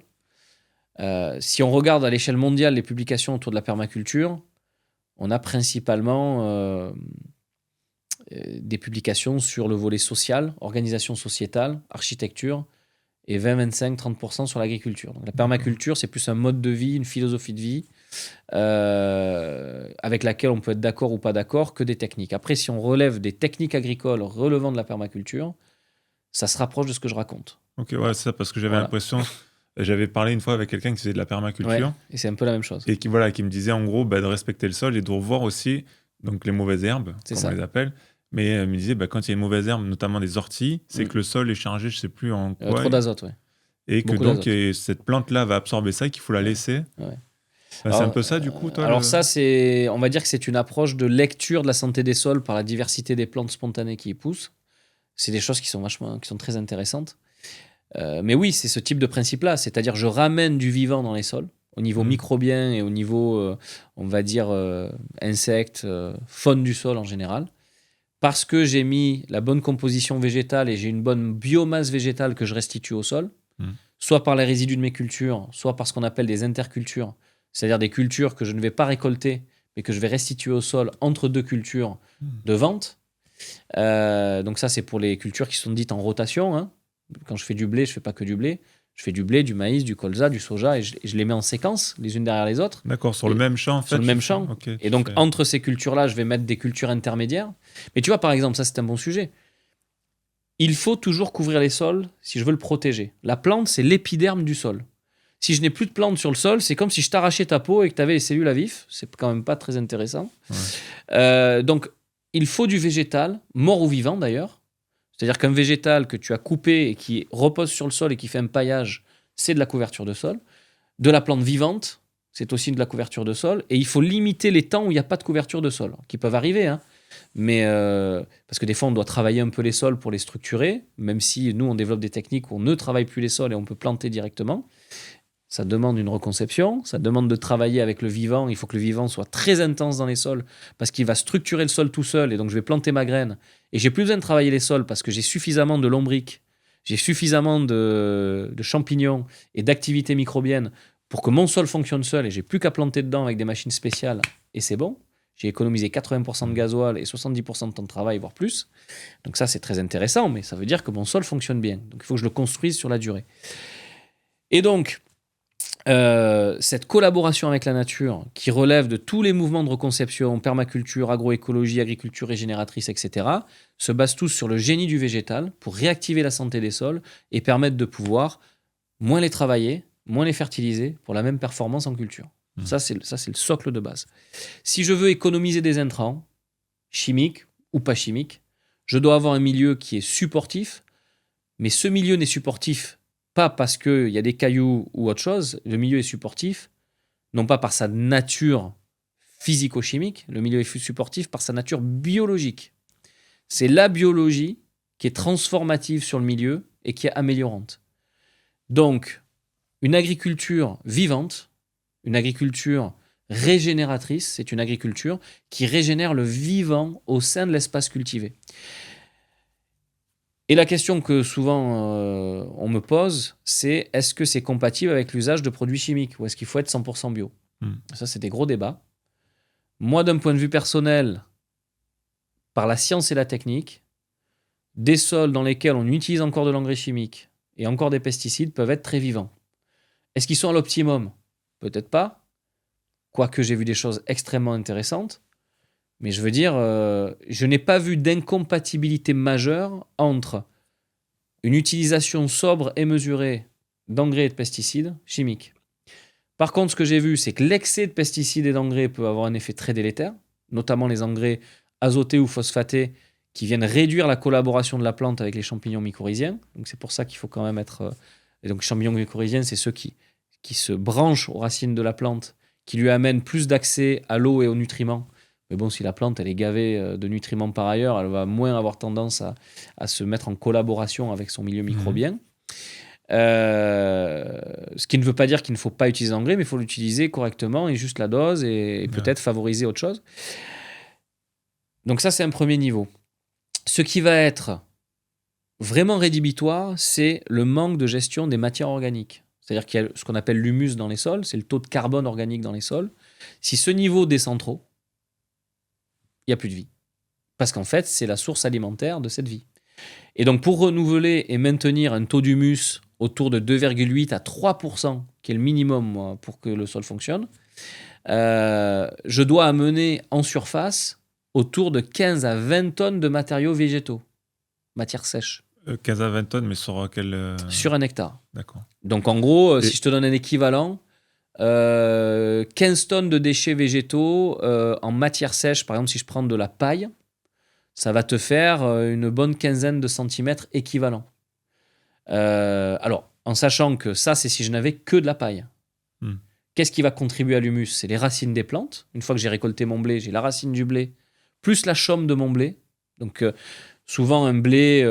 Si on regarde à l'échelle mondiale les publications autour de la permaculture, on a principalement des publications sur le volet social, organisation sociétale, architecture, et 20, 25, 30% sur l'agriculture. Donc, la permaculture, c'est plus un mode de vie, une philosophie de vie, avec laquelle on peut être d'accord ou pas d'accord, que des techniques. Après, si on relève des techniques agricoles relevant de la permaculture, ça se rapproche de ce que je raconte. Ok, ouais, c'est ça, parce que j'avais l'impression... J'avais parlé une fois avec quelqu'un qui faisait de la permaculture. Ouais, et c'est un peu la même chose. Et qui me disait en gros de respecter le sol et de revoir aussi donc, les mauvaises herbes, on les appelle. Mais il me disait quand il y a une mauvaise herbe, notamment des orties, c'est que le sol est chargé, je ne sais plus en quoi. Trop d'azote, oui. Et que donc cette plante-là va absorber ça et qu'il faut la laisser. Ouais. C'est un peu ça du coup, toi Alors ça, on va dire que c'est une approche de lecture de la santé des sols par la diversité des plantes spontanées qui y poussent. C'est des choses qui sont très intéressantes. Mais oui, c'est ce type de principe-là, c'est-à-dire je ramène du vivant dans les sols, au niveau microbien et au niveau, on va dire, insectes, faune du sol en général, parce que j'ai mis la bonne composition végétale et j'ai une bonne biomasse végétale que je restitue au sol, soit par les résidus de mes cultures, soit par ce qu'on appelle des intercultures, c'est-à-dire des cultures que je ne vais pas récolter, mais que je vais restituer au sol entre deux cultures de vente. Donc ça, c'est pour les cultures qui sont dites en rotation, hein. Quand je fais du blé, je ne fais pas que du blé. Je fais du blé, du maïs, du colza, du soja et je les mets en séquence, les unes derrière les autres. D'accord, sur le même champ en fait. Sur le même champ. Okay, et donc, entre ces cultures-là, je vais mettre des cultures intermédiaires. Mais tu vois, par exemple, ça c'est un bon sujet. Il faut toujours couvrir les sols si je veux le protéger. La plante, c'est l'épiderme du sol. Si je n'ai plus de plante sur le sol, c'est comme si je t'arrachais ta peau et que tu avais les cellules à vif. C'est quand même pas très intéressant. Ouais. Donc, il faut du végétal, mort ou vivant d'ailleurs. C'est-à-dire qu'un végétal que tu as coupé et qui repose sur le sol et qui fait un paillage, c'est de la couverture de sol. De la plante vivante, c'est aussi de la couverture de sol. Et il faut limiter les temps où il n'y a pas de couverture de sol, qui peuvent arriver. Hein. mais parce que des fois, on doit travailler un peu les sols pour les structurer, même si nous, on développe des techniques où on ne travaille plus les sols et on peut planter directement. Ça demande une reconception, ça demande de travailler avec le vivant. Il faut que le vivant soit très intense dans les sols parce qu'il va structurer le sol tout seul. Et donc, je vais planter ma graine. Et j'ai plus besoin de travailler les sols parce que j'ai suffisamment de lombriques, j'ai suffisamment de champignons et d'activités microbiennes pour que mon sol fonctionne seul et j'ai plus qu'à planter dedans avec des machines spéciales. Et c'est bon. J'ai économisé 80% de gasoil et 70% de temps de travail, voire plus. Donc ça, c'est très intéressant, mais ça veut dire que mon sol fonctionne bien. Donc il faut que je le construise sur la durée. Et donc, cette collaboration avec la nature qui relève de tous les mouvements de reconception, permaculture, agroécologie, agriculture régénératrice, etc., se base tous sur le génie du végétal pour réactiver la santé des sols et permettre de pouvoir moins les travailler, moins les fertiliser pour la même performance en culture. Ça, c'est le socle de base. Si je veux économiser des intrants, chimiques ou pas chimiques, je dois avoir un milieu qui est supportif, mais ce milieu n'est supportif pas parce qu'il y a des cailloux ou autre chose, le milieu est supportif, non pas par sa nature physico-chimique, le milieu est supportif par sa nature biologique. C'est la biologie qui est transformative sur le milieu et qui est améliorante. Donc, une agriculture vivante, une agriculture régénératrice, c'est une agriculture qui régénère le vivant au sein de l'espace cultivé. Et la question que souvent on me pose, c'est est-ce que c'est compatible avec l'usage de produits chimiques ou est-ce qu'il faut être 100% bio ? Ça, c'est des gros débats. Moi, d'un point de vue personnel, par la science et la technique, des sols dans lesquels on utilise encore de l'engrais chimique et encore des pesticides peuvent être très vivants. Est-ce qu'ils sont à l'optimum ? Peut-être pas. Quoique j'ai vu des choses extrêmement intéressantes. Mais je veux dire, je n'ai pas vu d'incompatibilité majeure entre une utilisation sobre et mesurée d'engrais et de pesticides chimiques. Par contre, ce que j'ai vu, c'est que l'excès de pesticides et d'engrais peut avoir un effet très délétère, notamment les engrais azotés ou phosphatés qui viennent réduire la collaboration de la plante avec les champignons mycorhiziens. Donc c'est pour ça qu'il faut quand même être... Et donc les champignons mycorhiziens, c'est ceux qui se branchent aux racines de la plante, qui lui amènent plus d'accès à l'eau et aux nutriments. Mais bon, si la plante elle est gavée de nutriments par ailleurs, elle va moins avoir tendance à se mettre en collaboration avec son milieu microbien. Ce qui ne veut pas dire qu'il ne faut pas utiliser l'engrais, mais il faut l'utiliser correctement et juste la dose et peut-être favoriser autre chose. Donc ça, c'est un premier niveau. Ce qui va être vraiment rédhibitoire, c'est le manque de gestion des matières organiques. C'est-à-dire qu'il y a ce qu'on appelle l'humus dans les sols, c'est le taux de carbone organique dans les sols. Si ce niveau descend trop, il n'y a plus de vie. Parce qu'en fait, c'est la source alimentaire de cette vie. Et donc, pour renouveler et maintenir un taux d'humus autour de 2,8 à 3%, qui est le minimum pour que le sol fonctionne, je dois amener en surface autour de 15 à 20 tonnes de matériaux végétaux, matière sèche. 15 à 20 tonnes, mais sur quel... Sur un hectare. D'accord. Donc, en gros, si je te donne un équivalent, 15 tonnes de déchets végétaux en matière sèche, par exemple, si je prends de la paille, ça va te faire une bonne quinzaine de centimètres équivalent. Alors, en sachant que ça, c'est si je n'avais que de la paille. Qu'est-ce qui va contribuer à l'humus ? C'est les racines des plantes. Une fois que j'ai récolté mon blé, j'ai la racine du blé, plus la chaume de mon blé. Donc, souvent, un blé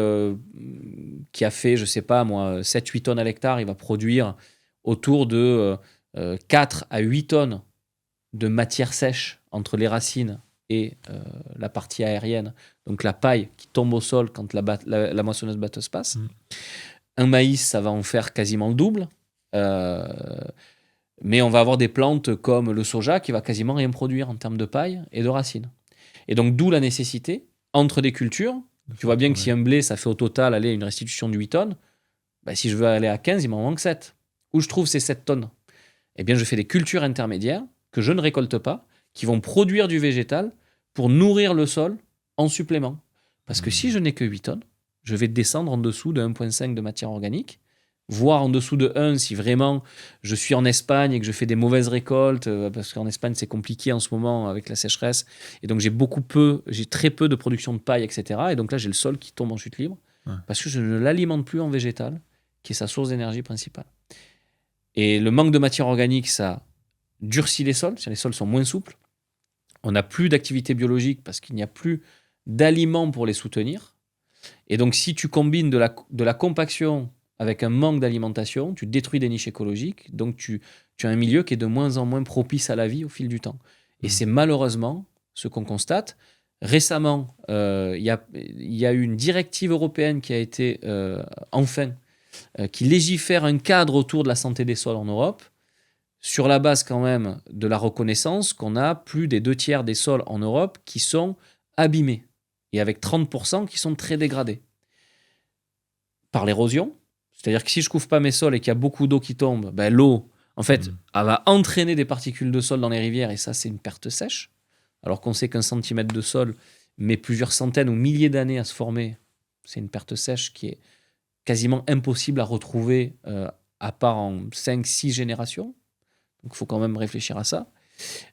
qui a fait, je sais pas moi, 7-8 tonnes à l'hectare, il va produire autour de 4 à 8 tonnes de matière sèche entre les racines et la partie aérienne, donc la paille qui tombe au sol quand la moissonneuse-batteuse passe. Un maïs, ça va en faire quasiment le double. Mais on va avoir des plantes comme le soja qui va quasiment rien produire en termes de paille et de racines. Et donc, d'où la nécessité, entre des cultures, tu vois bien que si un blé, ça fait au total aller une restitution de 8 tonnes, bah, si je veux aller à 15, il m'en manque 7. Où je trouve ces 7 tonnes ? Eh bien, je fais des cultures intermédiaires que je ne récolte pas, qui vont produire du végétal pour nourrir le sol en supplément. Parce que si je n'ai que 8 tonnes, je vais descendre en dessous de 1,5 de matière organique, voire en dessous de 1 si vraiment je suis en Espagne et que je fais des mauvaises récoltes, parce qu'en Espagne c'est compliqué en ce moment avec la sécheresse, et donc j'ai très peu de production de paille, etc. Et donc là j'ai le sol qui tombe en chute libre, parce que je ne l'alimente plus en végétal, qui est sa source d'énergie principale. Et le manque de matière organique, ça durcit les sols sont moins souples. On n'a plus d'activité biologique parce qu'il n'y a plus d'aliments pour les soutenir. Et donc, si tu combines de la compaction avec un manque d'alimentation, tu détruis des niches écologiques. Donc, tu as un milieu qui est de moins en moins propice à la vie au fil du temps. Et c'est malheureusement ce qu'on constate. Récemment, il y a eu une directive européenne qui a été qui légifère un cadre autour de la santé des sols en Europe, sur la base quand même de la reconnaissance qu'on a plus des 2/3 des sols en Europe qui sont abîmés, et avec 30% qui sont très dégradés par l'érosion. C'est-à-dire que si je ne couvre pas mes sols et qu'il y a beaucoup d'eau qui tombe, ben l'eau, en fait, elle va entraîner des particules de sol dans les rivières, et ça, c'est une perte sèche. Alors qu'on sait qu'un centimètre de sol met plusieurs centaines ou milliers d'années à se former. C'est une perte sèche qui est quasiment impossible à retrouver, à part en 5-6 générations. Donc il faut quand même réfléchir à ça.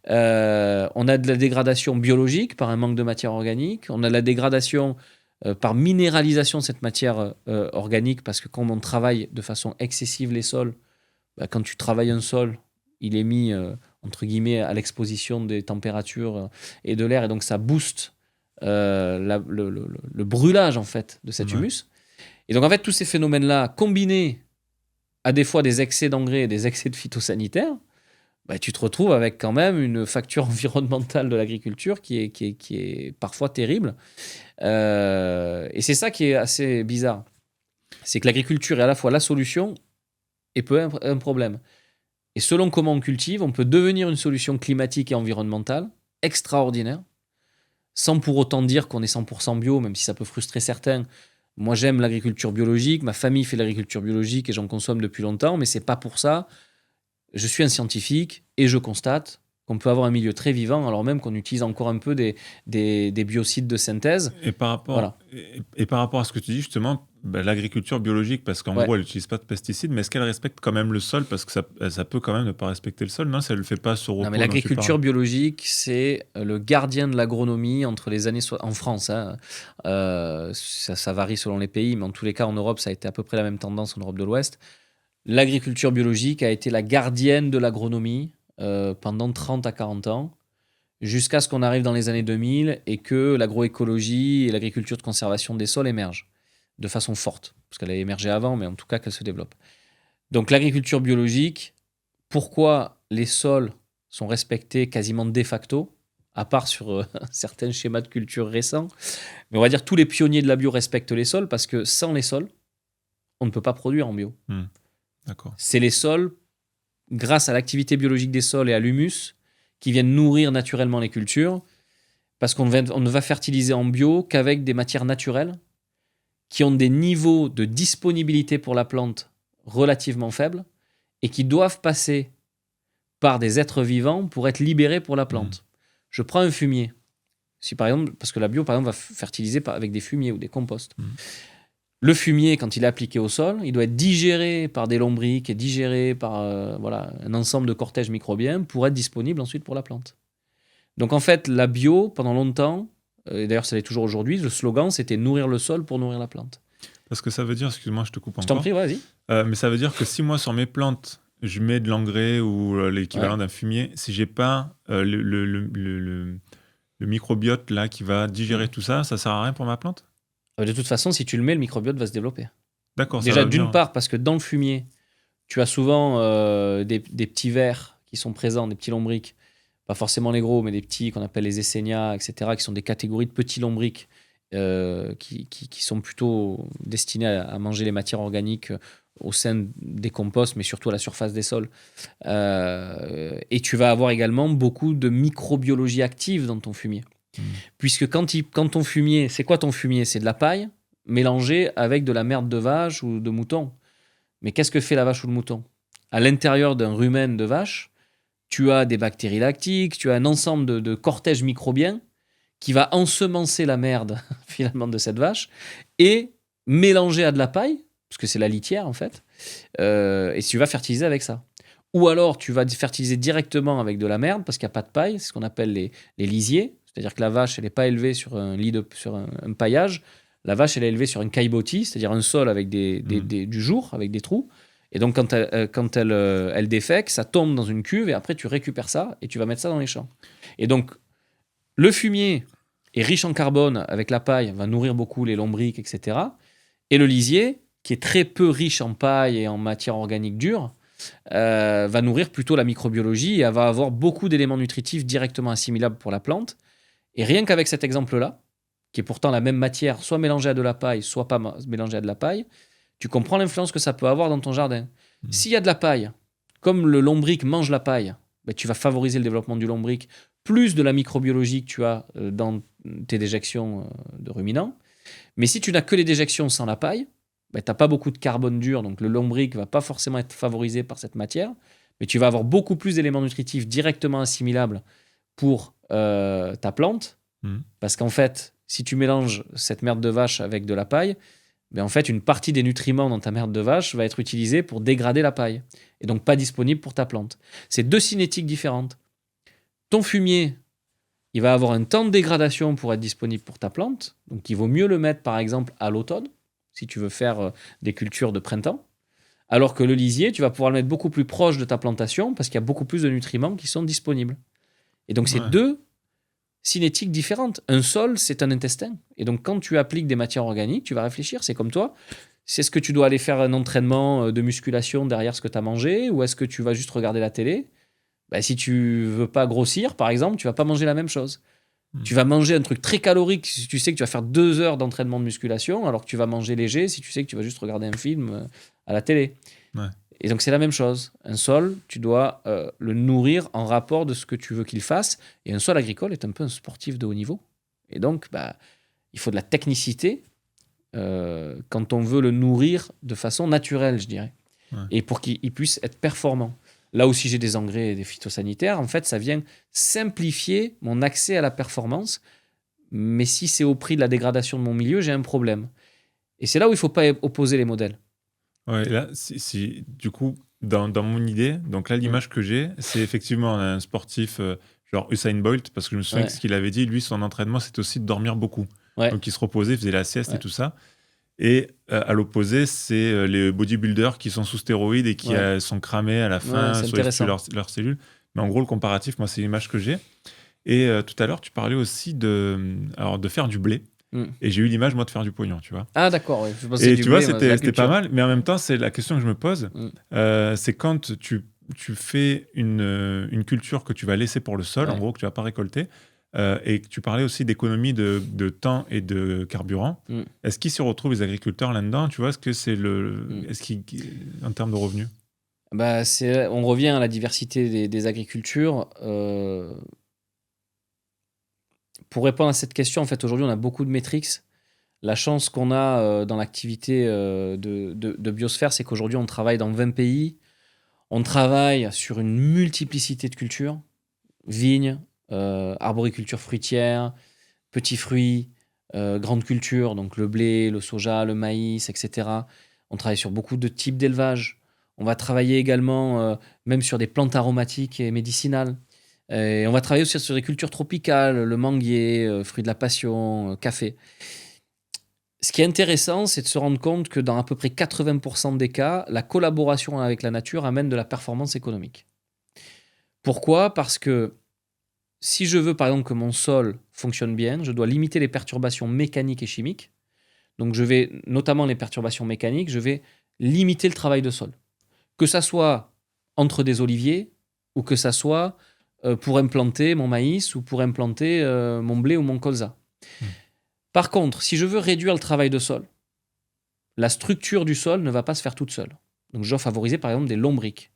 On a de la dégradation biologique par un manque de matière organique. On a de la dégradation par minéralisation de cette matière organique, parce que quand on travaille de façon excessive les sols, bah, quand tu travailles un sol, il est mis entre guillemets à l'exposition des températures et de l'air, et donc ça booste le brûlage en fait de cet humus. Et donc en fait tous ces phénomènes-là, combinés à des fois des excès d'engrais et des excès de phytosanitaires, bah, tu te retrouves avec quand même une facture environnementale de l'agriculture qui est parfois terrible. Et c'est ça qui est assez bizarre. C'est que l'agriculture est à la fois la solution et peut être un problème. Et selon comment on cultive, on peut devenir une solution climatique et environnementale extraordinaire, sans pour autant dire qu'on est 100% bio, même si ça peut frustrer certains. Moi, j'aime l'agriculture biologique, ma famille fait l'agriculture biologique et j'en consomme depuis longtemps, mais c'est pas pour ça. Je suis un scientifique et je constate qu'on peut avoir un milieu très vivant, alors même qu'on utilise encore un peu des biocides de synthèse. Et par rapport, et par rapport à ce que tu dis, justement, l'agriculture biologique, parce qu'en gros, elle n'utilise pas de pesticides, mais est-ce qu'elle respecte quand même le sol? Parce que ça peut quand même ne pas respecter le sol. Non, ça ne le fait pas sur repos. Non, mais l'agriculture biologique, c'est le gardien de l'agronomie entre les années... En France, hein, ça varie selon les pays, mais en tous les cas, en Europe, ça a été à peu près la même tendance en Europe de l'Ouest. L'agriculture biologique a été la gardienne de l'agronomie pendant 30 à 40 ans, jusqu'à ce qu'on arrive dans les années 2000 et que l'agroécologie et l'agriculture de conservation des sols émergent de façon forte, parce qu'elle a émergé avant, mais en tout cas qu'elle se développe. Donc l'agriculture biologique, pourquoi les sols sont respectés quasiment de facto, à part sur certains schémas de culture récents, mais on va dire tous les pionniers de la bio respectent les sols, parce que sans les sols, on ne peut pas produire en bio. D'accord. C'est les sols, grâce à l'activité biologique des sols et à l'humus, qui viennent nourrir naturellement les cultures, parce qu'on ne va fertiliser en bio qu'avec des matières naturelles qui ont des niveaux de disponibilité pour la plante relativement faibles et qui doivent passer par des êtres vivants pour être libérés pour la plante. Je prends un fumier. Si par exemple, parce que la bio, par exemple, va fertiliser avec des fumiers ou des composts. Le fumier, quand il est appliqué au sol, il doit être digéré par des lombriques et digéré par un ensemble de cortèges microbiens pour être disponible ensuite pour la plante. Donc en fait, la bio, pendant longtemps, et d'ailleurs ça l'est toujours aujourd'hui, le slogan c'était nourrir le sol pour nourrir la plante. Parce que ça veut dire, excuse-moi, je te coupe encore. Je t'en prie, vas-y. Mais ça veut dire que si moi sur mes plantes, je mets de l'engrais ou l'équivalent d'un fumier, si j'ai pas le microbiote là qui va digérer tout ça, ça sert à rien pour ma plante? De toute façon, si tu le mets, le microbiote va se développer. D'accord. Déjà, d'une part, parce que dans le fumier, tu as souvent des petits vers qui sont présents, des petits lombriques, pas forcément les gros, mais des petits qu'on appelle les Essenia, etc., qui sont des catégories de petits lombriques qui sont plutôt destinés à manger les matières organiques au sein des composts, mais surtout à la surface des sols. Et tu vas avoir également beaucoup de microbiologie active dans ton fumier. Puisque quand ton fumier, c'est quoi ton fumier? C'est de la paille mélangée avec de la merde de vache ou de mouton. Mais qu'est-ce que fait la vache ou le mouton? À l'intérieur d'un rumen de vache, tu as des bactéries lactiques, tu as un ensemble de cortèges microbiens qui va ensemencer la merde finalement de cette vache et mélanger à de la paille, parce que c'est la litière en fait, et tu vas fertiliser avec ça. Ou alors tu vas fertiliser directement avec de la merde parce qu'il n'y a pas de paille, c'est ce qu'on appelle les lisiers. C'est-à-dire que la vache, elle n'est pas élevée sur un paillage. La vache, elle est élevée sur une caillebotis, c'est-à-dire un sol avec du jour, avec des trous. Et donc, quand elle défèque, ça tombe dans une cuve et après, tu récupères ça et tu vas mettre ça dans les champs. Et donc, le fumier est riche en carbone avec la paille, va nourrir beaucoup les lombrics, etc. Et le lisier, qui est très peu riche en paille et en matière organique dure, va nourrir plutôt la microbiologie et va avoir beaucoup d'éléments nutritifs directement assimilables pour la plante. Et rien qu'avec cet exemple-là, qui est pourtant la même matière, soit mélangée à de la paille, soit pas mélangée à de la paille, tu comprends l'influence que ça peut avoir dans ton jardin. S'il y a de la paille, comme le lombric mange la paille, ben, tu vas favoriser le développement du lombric, plus de la microbiologie que tu as dans tes déjections de ruminants. Mais si tu n'as que les déjections sans la paille, ben, tu n'as pas beaucoup de carbone dur, donc le lombric ne va pas forcément être favorisé par cette matière, mais tu vas avoir beaucoup plus d'éléments nutritifs directement assimilables pour ta plante, parce qu'en fait, si tu mélanges cette merde de vache avec de la paille, ben en fait, une partie des nutriments dans ta merde de vache va être utilisée pour dégrader la paille, et donc pas disponible pour ta plante. C'est deux cinétiques différentes. Ton fumier, il va avoir un temps de dégradation pour être disponible pour ta plante, donc il vaut mieux le mettre par exemple à l'automne, si tu veux faire des cultures de printemps, alors que le lisier, tu vas pouvoir le mettre beaucoup plus proche de ta plantation, parce qu'il y a beaucoup plus de nutriments qui sont disponibles. Et donc c'est deux cinétiques différentes. Un sol, c'est un intestin. Et donc, quand tu appliques des matières organiques, tu vas réfléchir. C'est comme toi. C'est ce que tu dois aller faire un entraînement de musculation derrière ce que tu as mangé, ou est-ce que tu vas juste regarder la télé? Ben, si tu veux pas grossir, par exemple, tu vas pas manger la même chose. Tu vas manger un truc très calorique si tu sais que tu vas faire 2 heures d'entraînement de musculation, alors que tu vas manger léger si tu sais que tu vas juste regarder un film à la télé. Ouais. Et donc, c'est la même chose. Un sol, tu dois le nourrir en rapport de ce que tu veux qu'il fasse. Et un sol agricole est un peu un sportif de haut niveau. Et donc, il faut de la technicité quand on veut le nourrir de façon naturelle, je dirais. Ouais. Et pour qu'il puisse être performant. Là où si j'ai des engrais et des phytosanitaires, en fait, ça vient simplifier mon accès à la performance. Mais si c'est au prix de la dégradation de mon milieu, j'ai un problème. Et c'est là où il ne faut pas opposer les modèles. Ouais, là, du coup, dans mon idée, donc là, l'image que j'ai, c'est effectivement un sportif genre Usain Bolt, parce que je me souviens que ce qu'il avait dit, lui, son entraînement, c'est aussi de dormir beaucoup. Ouais. Donc, il se reposait, il faisait la sieste et tout ça. Et à l'opposé, c'est les bodybuilders qui sont sous stéroïdes et qui sont cramés à la fin, soit ils tuent leurs cellules. Mais en gros, le comparatif, moi, c'est l'image que j'ai. Et tout à l'heure, tu parlais aussi de faire du blé. Et j'ai eu l'image, moi, de faire du pognon, tu vois. Ah, d'accord. Ouais. Et tu vois, c'était pas mal. Mais en même temps, c'est la question que je me pose. C'est quand tu fais une culture que tu vas laisser pour le sol, en gros, que tu vas pas récolter, et que tu parlais aussi d'économie de temps et de carburant. Est-ce qu'ils se retrouvent, les agriculteurs, là-dedans? Tu vois, est-ce que c'est en termes de revenus? On revient à la diversité des agricultures. Pour répondre à cette question, en fait, aujourd'hui, on a beaucoup de métriques. La chance qu'on a dans l'activité de Biosphère, c'est qu'aujourd'hui, on travaille dans 20 pays. On travaille sur une multiplicité de cultures. Vignes, arboriculture fruitière, petits fruits, grandes cultures, donc le blé, le soja, le maïs, etc. On travaille sur beaucoup de types d'élevage. On va travailler également même sur des plantes aromatiques et médicinales. Et on va travailler aussi sur des cultures tropicales, le manguier, fruit de la passion, café. Ce qui est intéressant, c'est de se rendre compte que dans à peu près 80% des cas, la collaboration avec la nature amène de la performance économique. Pourquoi ? Parce que si je veux, par exemple, que mon sol fonctionne bien, je dois limiter les perturbations mécaniques et chimiques. Donc, notamment les perturbations mécaniques, je vais limiter le travail de sol. Que ça soit entre des oliviers ou que ça soit pour implanter mon maïs ou pour implanter mon blé ou mon colza. Par contre, si je veux réduire le travail de sol, la structure du sol ne va pas se faire toute seule. Donc, je dois favoriser, par exemple, des lombrics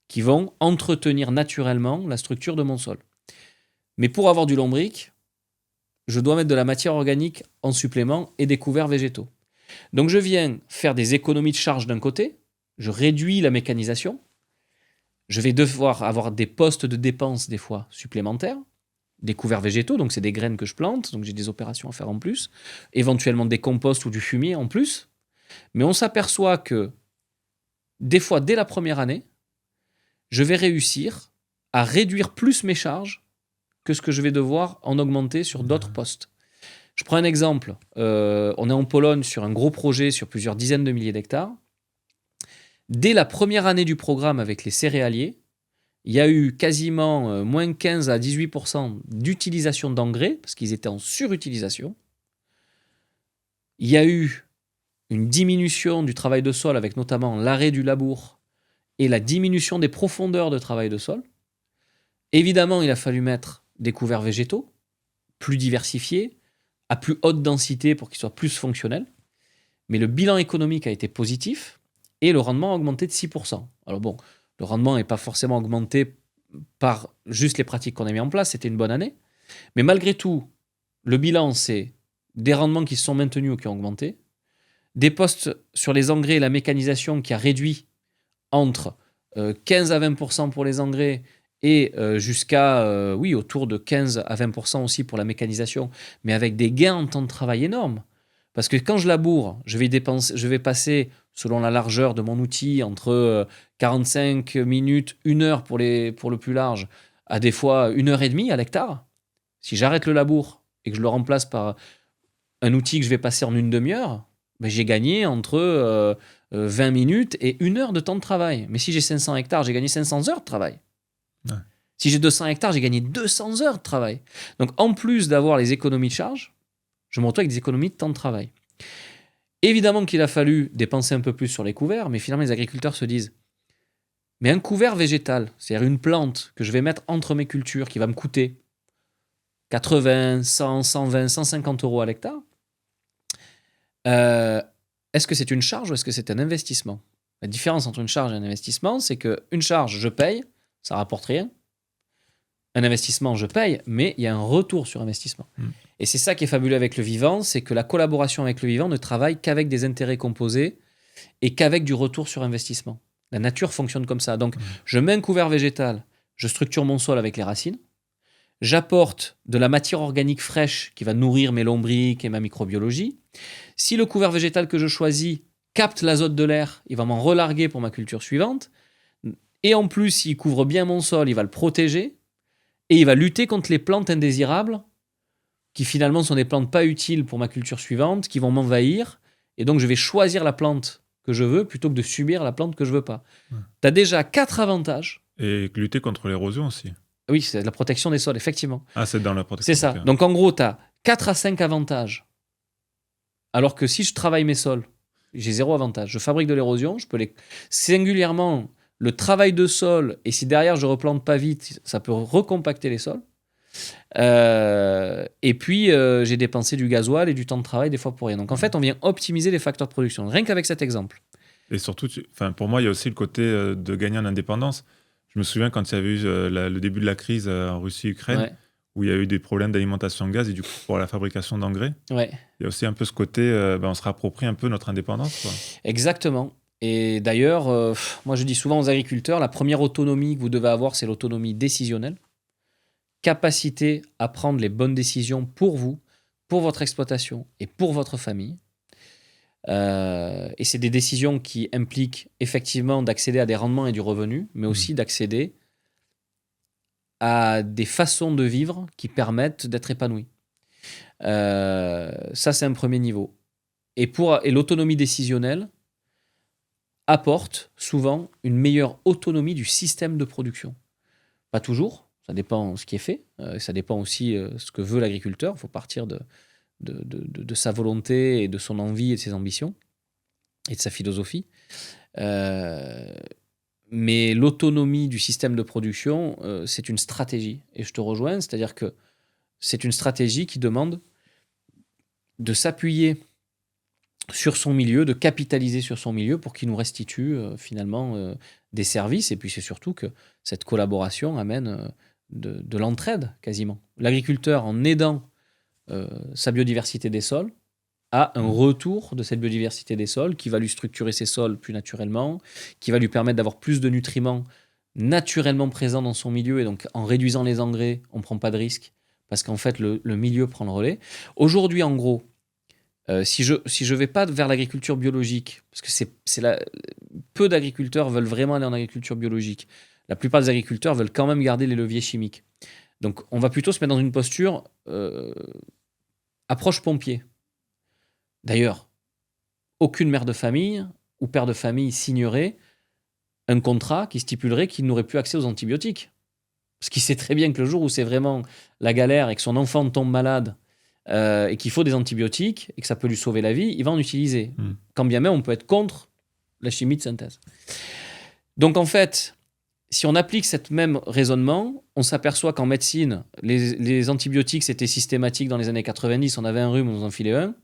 qui vont entretenir naturellement la structure de mon sol. Mais pour avoir du lombric, je dois mettre de la matière organique en supplément et des couverts végétaux. Donc je viens faire des économies de charge d'un côté, je réduis la mécanisation, je vais devoir avoir des postes de dépenses des fois supplémentaires, des couverts végétaux, donc c'est des graines que je plante, donc j'ai des opérations à faire en plus, éventuellement des composts ou du fumier en plus. Mais on s'aperçoit que des fois, dès la première année, je vais réussir à réduire plus mes charges que ce que je vais devoir en augmenter sur d'autres postes. Je prends un exemple. On est en Pologne sur un gros projet sur plusieurs dizaines de milliers d'hectares. Dès la première année du programme avec les céréaliers, il y a eu quasiment moins 15 à 18% d'utilisation d'engrais, parce qu'ils étaient en surutilisation. Il y a eu une diminution du travail de sol, avec notamment l'arrêt du labour et la diminution des profondeurs de travail de sol. Évidemment, il a fallu mettre des couverts végétaux, plus diversifiés, à plus haute densité pour qu'ils soient plus fonctionnels. Mais le bilan économique a été positif et le rendement a augmenté de 6%. Alors bon, le rendement n'est pas forcément augmenté par juste les pratiques qu'on a mis en place, c'était une bonne année. Mais malgré tout, le bilan, c'est des rendements qui se sont maintenus ou qui ont augmenté, des postes sur les engrais et la mécanisation qui a réduit entre 15 à 20% pour les engrais et jusqu'à, oui, autour de 15 à 20% aussi pour la mécanisation, mais avec des gains en temps de travail énormes. Parce que quand je laboure, je vais passer, selon la largeur de mon outil, entre 45 minutes, 1 heure pour le plus large, à des fois 1 heure et demie à l'hectare. Si j'arrête le labour et que je le remplace par un outil que je vais passer en une demi-heure, ben j'ai gagné entre 20 minutes et 1 heure de temps de travail. Mais si j'ai 500 hectares, j'ai gagné 500 heures de travail. Ouais. Si j'ai 200 hectares, j'ai gagné 200 heures de travail. Donc, en plus d'avoir les économies de charge, je me retrouve avec des économies de temps de travail. Évidemment qu'il a fallu dépenser un peu plus sur les couverts, mais finalement, les agriculteurs se disent, mais un couvert végétal, c'est-à-dire une plante que je vais mettre entre mes cultures, qui va me coûter 80, 100, 120, 150 euros à l'hectare, est-ce que c'est une charge ou est-ce que c'est un investissement? La différence entre une charge et un investissement, c'est qu'une charge, je paye, ça rapporte rien. Un investissement, je paye, mais il y a un retour sur investissement. Et c'est ça qui est fabuleux avec le vivant, c'est que la collaboration avec le vivant ne travaille qu'avec des intérêts composés et qu'avec du retour sur investissement. La nature fonctionne comme ça. Donc, je mets un couvert végétal, je structure mon sol avec les racines, j'apporte de la matière organique fraîche qui va nourrir mes lombriques et ma microbiologie. Si le couvert végétal que je choisis capte l'azote de l'air, il va m'en relarguer pour ma culture suivante. Et en plus, s'il couvre bien mon sol, il va le protéger. Et il va lutter contre les plantes indésirables, qui finalement sont des plantes pas utiles pour ma culture suivante, qui vont m'envahir. Et donc, je vais choisir la plante que je veux plutôt que de subir la plante que je veux pas. Tu as déjà 4 avantages. Et lutter contre l'érosion aussi. Oui, c'est la protection des sols, effectivement. Ah, c'est dans la protection. C'est ça. Donc, en gros, tu as 4 à 5 avantages. Alors que si je travaille mes sols, j'ai 0 avantage. Je fabrique de l'érosion, je peux les... Singulièrement, le travail de sol, et si derrière je replante pas vite, ça peut recompacter les sols. Et puis, j'ai dépensé du gasoil et du temps de travail des fois pour rien. Donc, en fait, on vient optimiser les facteurs de production, rien qu'avec cet exemple. Et surtout, pour moi, il y a aussi le côté de gagner en indépendance. Je me souviens quand il y avait eu le début de la crise en Russie-Ukraine, où il y a eu des problèmes d'alimentation en gaz et du coup, pour la fabrication d'engrais, il y a aussi un peu ce côté, on se réapproprie un peu notre indépendance, quoi. Exactement. Et d'ailleurs, moi je dis souvent aux agriculteurs, la première autonomie que vous devez avoir, c'est l'autonomie décisionnelle. Capacité à prendre les bonnes décisions pour vous, pour votre exploitation et pour votre famille. Et c'est des décisions qui impliquent effectivement d'accéder à des rendements et du revenu, mais aussi d'accéder à des façons de vivre qui permettent d'être épanouis. Ça, c'est un premier niveau. Et l'autonomie décisionnelle apporte souvent une meilleure autonomie du système de production. Pas toujours, ça dépend de ce qui est fait, ça dépend aussi ce que veut l'agriculteur. Il faut partir de sa volonté et de son envie et de ses ambitions et de sa philosophie. Mais l'autonomie du système de production, c'est une stratégie. Et je te rejoins, c'est-à-dire que c'est une stratégie qui demande de s'appuyer sur son milieu, de capitaliser sur son milieu pour qu'il nous restitue finalement des services. Et puis c'est surtout que cette collaboration amène de l'entraide quasiment. L'agriculteur, en aidant sa biodiversité des sols, a un retour de cette biodiversité des sols qui va lui structurer ses sols plus naturellement, qui va lui permettre d'avoir plus de nutriments naturellement présents dans son milieu. Et donc en réduisant les engrais, on ne prend pas de risque parce qu'en fait le milieu prend le relais. Aujourd'hui, en gros, si je vais pas vers l'agriculture biologique, parce que peu d'agriculteurs veulent vraiment aller en agriculture biologique. La plupart des agriculteurs veulent quand même garder les leviers chimiques. Donc, on va plutôt se mettre dans une posture approche pompier. D'ailleurs, aucune mère de famille ou père de famille signerait un contrat qui stipulerait qu'il n'aurait plus accès aux antibiotiques. Parce qu'il sait très bien que le jour où c'est vraiment la galère et que son enfant tombe malade et qu'il faut des antibiotiques et que ça peut lui sauver la vie, il va en utiliser. Quand bien même on peut être contre la chimie de synthèse. Donc en fait, si on applique ce même raisonnement, on s'aperçoit qu'en médecine, les antibiotiques, c'était systématique dans les années 90. On avait un rhume, on en filait un.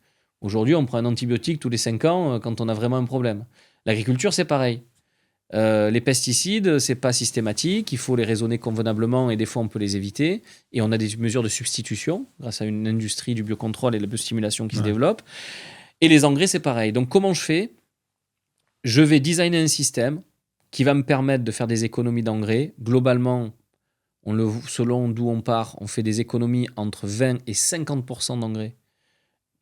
Aujourd'hui, on prend un antibiotique tous les 5 ans quand on a vraiment un problème. L'agriculture, c'est pareil. Les pesticides, c'est pas systématique. Il faut les raisonner convenablement et des fois, on peut les éviter. Et on a des mesures de substitution grâce à une industrie du biocontrôle et de la biostimulation qui se développe. Et les engrais, c'est pareil. Donc, comment je fais ? Je vais designer un système qui va me permettre de faire des économies d'engrais. Globalement, selon d'où on part, on fait des économies entre 20 et 50% d'engrais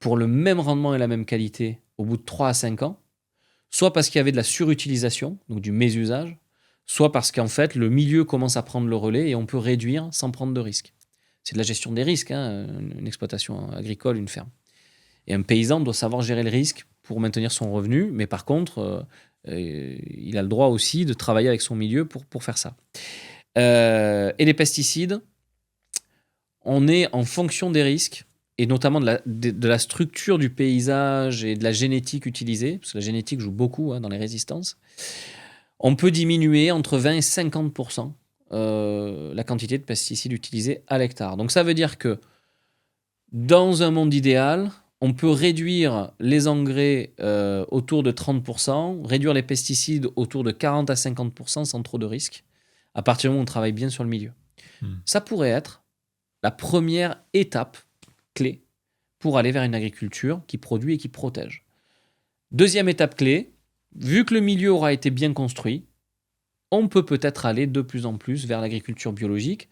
pour le même rendement et la même qualité au bout de 3 à 5 ans. Soit parce qu'il y avait de la surutilisation, donc du mésusage, soit parce qu'en fait, le milieu commence à prendre le relais et on peut réduire sans prendre de risques. C'est de la gestion des risques, hein, une exploitation agricole, une ferme. Et un paysan doit savoir gérer le risque pour maintenir son revenu, mais par contre, il a le droit aussi de travailler avec son milieu pour faire ça. Et les pesticides, on est en fonction des risques, et notamment de la structure du paysage et de la génétique utilisée, parce que la génétique joue beaucoup dans les résistances, on peut diminuer entre 20 et 50% la quantité de pesticides utilisés à l'hectare. Donc ça veut dire que dans un monde idéal, on peut réduire les engrais autour de 30%, réduire les pesticides autour de 40 à 50% sans trop de risques, à partir du moment où on travaille bien sur le milieu. Ça pourrait être la première étape clé pour aller vers une agriculture qui produit et qui protège. Deuxième étape clé, vu que le milieu aura été bien construit, on peut peut-être aller de plus en plus vers l'agriculture biologique.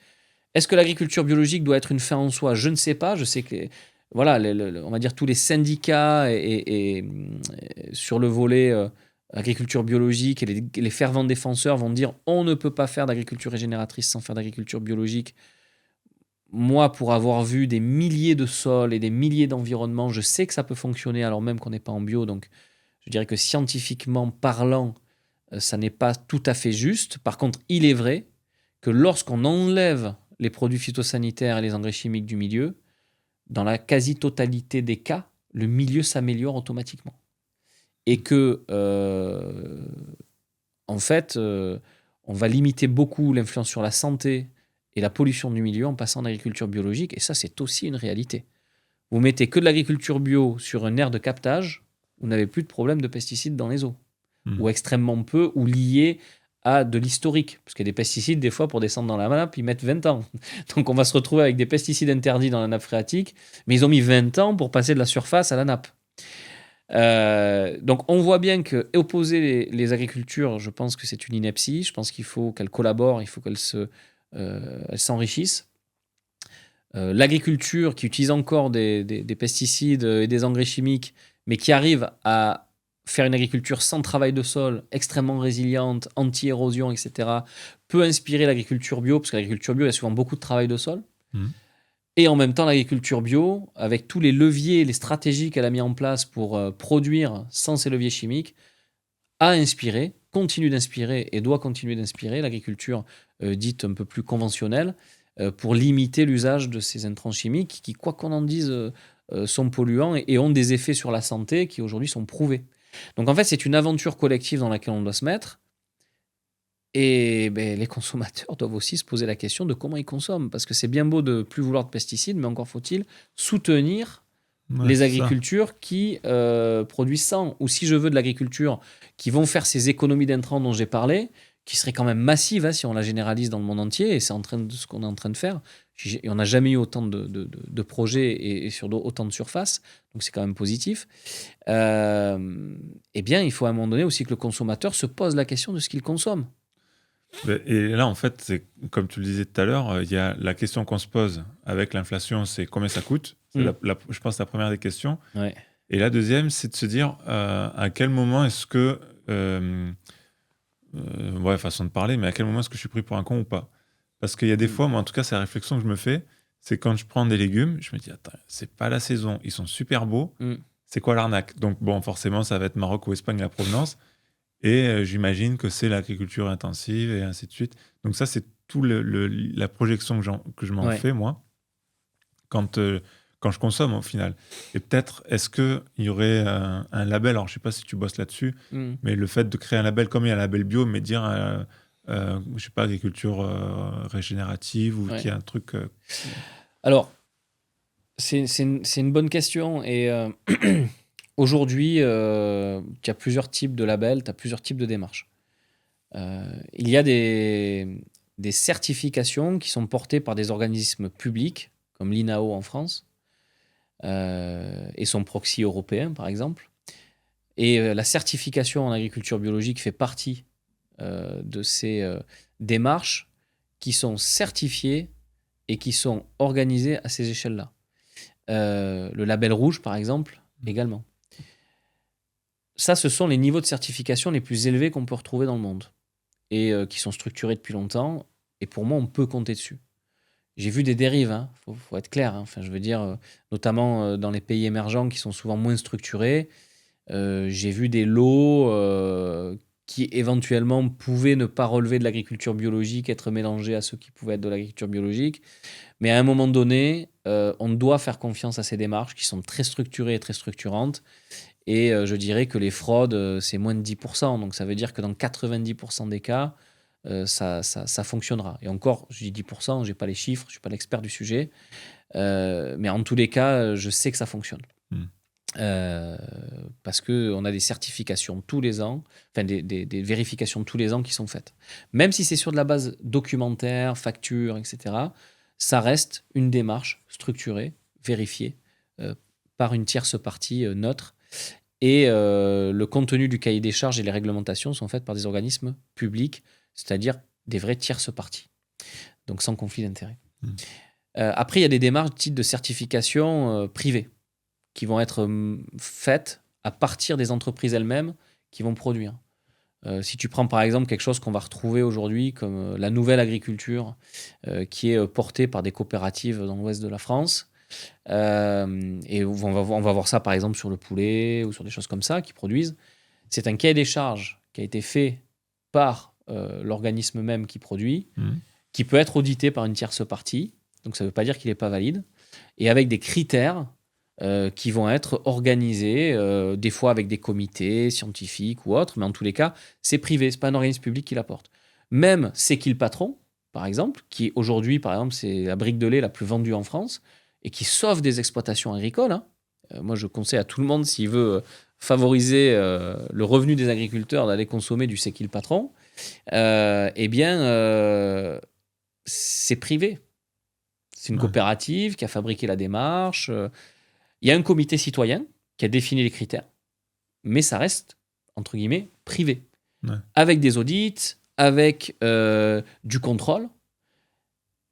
Est-ce que l'agriculture biologique doit être une fin en soi ? Je ne sais pas. Je sais que voilà, on va dire tous les syndicats et sur le volet agriculture biologique et les fervents défenseurs vont dire on ne peut pas faire d'agriculture régénératrice sans faire d'agriculture biologique. Moi, pour avoir vu des milliers de sols et des milliers d'environnements, je sais que ça peut fonctionner alors même qu'on n'est pas en bio. Donc, je dirais que scientifiquement parlant, ça n'est pas tout à fait juste. Par contre, il est vrai que lorsqu'on enlève les produits phytosanitaires et les engrais chimiques du milieu, dans la quasi-totalité des cas, le milieu s'améliore automatiquement. Et que, en fait, on va limiter beaucoup l'influence sur la santé et la pollution du milieu en passant en agriculture biologique. Et ça, c'est aussi une réalité. Vous mettez que de l'agriculture bio sur un aire de captage, vous n'avez plus de problème de pesticides dans les eaux. Ou extrêmement peu, ou liés à de l'historique. Parce qu'il y a des pesticides, des fois, pour descendre dans la nappe, ils mettent 20 ans. Donc on va se retrouver avec des pesticides interdits dans la nappe phréatique, mais ils ont mis 20 ans pour passer de la surface à la nappe. Donc on voit bien que opposer les agricultures, je pense que c'est une ineptie. Je pense qu'il faut qu'elles collaborent, il faut qu'elles s'enrichissent. L'agriculture qui utilise encore des pesticides et des engrais chimiques, mais qui arrive à faire une agriculture sans travail de sol, extrêmement résiliente, anti-érosion, etc., peut inspirer l'agriculture bio, parce que l'agriculture bio, il y a souvent beaucoup de travail de sol. Et en même temps, l'agriculture bio, avec tous les leviers, les stratégies qu'elle a mis en place pour produire sans ces leviers chimiques, a inspiré, continue d'inspirer et doit continuer d'inspirer l'agriculture dite un peu plus conventionnelle pour limiter l'usage de ces intrants chimiques qui, quoi qu'on en dise, sont polluants et ont des effets sur la santé qui aujourd'hui sont prouvés. Donc en fait, c'est une aventure collective dans laquelle on doit se mettre. Et les consommateurs doivent aussi se poser la question de comment ils consomment. Parce que c'est bien beau de ne plus vouloir de pesticides, mais encore faut-il soutenir les agricultures qui produisent sans. Ou si je veux de l'agriculture qui vont faire ces économies d'intrants dont j'ai parlé, qui seraient quand même massives si on la généralise dans le monde entier, et c'est ce qu'on est en train de faire. Et on n'a jamais eu autant de projets et sur autant de surface, donc c'est quand même positif. Eh bien, il faut à un moment donné aussi que le consommateur se pose la question de ce qu'il consomme. Et là, en fait, c'est, comme tu le disais tout à l'heure, il y a la question qu'on se pose avec l'inflation, c'est combien ça coûte. C'est je pense la première des questions. Ouais. Et la deuxième, c'est de se dire à quel moment est-ce que... façon de parler, mais à quel moment est-ce que je suis pris pour un con ou pas ? Parce qu'il y a des fois, moi en tout cas, c'est la réflexion que je me fais, c'est quand je prends des légumes, je me dis, attends, c'est pas la saison, ils sont super beaux, c'est quoi l'arnaque ? Donc bon, forcément, ça va être Maroc ou Espagne, la provenance. Et j'imagine que c'est l'agriculture intensive et ainsi de suite. Donc ça, c'est tout la projection que je m'en Ouais. fais, moi, quand, quand je consomme au final. Et peut-être, est-ce qu'il y aurait un label, alors je ne sais pas si tu bosses là-dessus, Mm. mais le fait de créer un label comme il y a un label bio, mais dire, je ne sais pas, agriculture régénérative ou Ouais. qu'il y a un truc... Alors, c'est une bonne question. Et aujourd'hui, tu as plusieurs types de labels, tu as plusieurs types de démarches. Il y a des certifications qui sont portées par des organismes publics, comme l'INAO en France, et son proxy européen, par exemple. Et la certification en agriculture biologique fait partie de ces démarches qui sont certifiées et qui sont organisées à ces échelles-là. Le label rouge, par exemple, également. Ça, ce sont les niveaux de certification les plus élevés qu'on peut retrouver dans le monde et qui sont structurés depuis longtemps. Et pour moi, on peut compter dessus. J'ai vu des dérives, hein, faut être clair. Hein. Enfin, je veux dire, notamment dans les pays émergents qui sont souvent moins structurés. J'ai vu des lots qui éventuellement pouvaient ne pas relever de l'agriculture biologique, être mélangés à ceux qui pouvaient être de l'agriculture biologique. Mais à un moment donné, on doit faire confiance à ces démarches qui sont très structurées et très structurantes. Et je dirais que les fraudes, c'est moins de 10%. Donc ça veut dire que dans 90% des cas, ça fonctionnera. Et encore, je dis 10%, je n'ai pas les chiffres, je ne suis pas l'expert du sujet. Mais en tous les cas, je sais que ça fonctionne. Mm. Parce qu'on a des certifications tous les ans, enfin des vérifications tous les ans qui sont faites. Même si c'est sur de la base documentaire, facture, etc., ça reste une démarche structurée, vérifiée par une tierce partie neutre. Et le contenu du cahier des charges et les réglementations sont faites par des organismes publics, c'est-à-dire des vraies tierces parties, donc sans conflit d'intérêt. Après, il y a des démarches de certification privées qui vont être faites à partir des entreprises elles-mêmes qui vont produire. Si tu prends par exemple quelque chose qu'on va retrouver aujourd'hui comme la nouvelle agriculture, qui est portée par des coopératives dans l'ouest de la France, et on va voir ça par exemple sur le poulet ou sur des choses comme ça qui produisent. C'est un cahier des charges qui a été fait par l'organisme même qui produit, qui peut être audité par une tierce partie, donc ça ne veut pas dire qu'il n'est pas valide, et avec des critères qui vont être organisés, des fois avec des comités scientifiques ou autres, mais en tous les cas, c'est privé, ce n'est pas un organisme public qui l'apporte. Même C'est qui le patron, par exemple, qui aujourd'hui, par exemple, c'est la brique de lait la plus vendue en France, et qui sauve des exploitations agricoles. Hein. Moi, je conseille à tout le monde, s'il veut favoriser le revenu des agriculteurs, d'aller consommer du C'est qui le patron. Eh bien, c'est privé. C'est une coopérative qui a fabriqué la démarche. Il y a un comité citoyen qui a défini les critères, mais ça reste, entre guillemets, privé. Ouais. Avec des audits, avec du contrôle,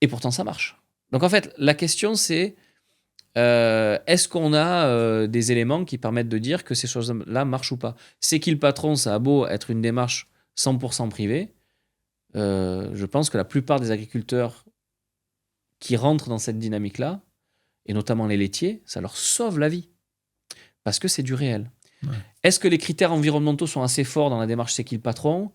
et pourtant ça marche. Donc en fait, la question c'est, est-ce qu'on a des éléments qui permettent de dire que ces choses-là marchent ou pas? C'est qui le patron? Ça a beau être une démarche 100% privée, je pense que la plupart des agriculteurs qui rentrent dans cette dynamique-là, et notamment les laitiers, ça leur sauve la vie. Parce que c'est du réel. Ouais. Est-ce que les critères environnementaux sont assez forts dans la démarche C'est qui le patron?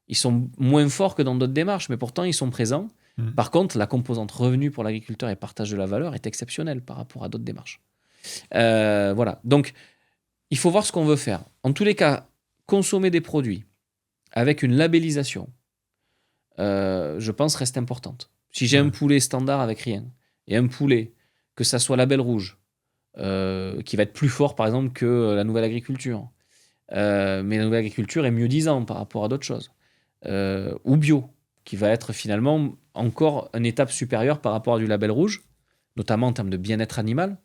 Ils sont moins forts que dans d'autres démarches, mais pourtant ils sont présents. Par contre, la composante revenu pour l'agriculteur et partage de la valeur est exceptionnelle par rapport à d'autres démarches. Voilà. Donc, il faut voir ce qu'on veut faire. En tous les cas, consommer des produits avec une labellisation, je pense, reste importante. Si j'ai un poulet standard avec rien, et un poulet, que ça soit label rouge, qui va être plus fort, par exemple, que la nouvelle agriculture, mais la nouvelle agriculture est mieux disant par rapport à d'autres choses, ou bio, qui va être finalement encore une étape supérieure par rapport à du label rouge, notamment en termes de bien-être animal.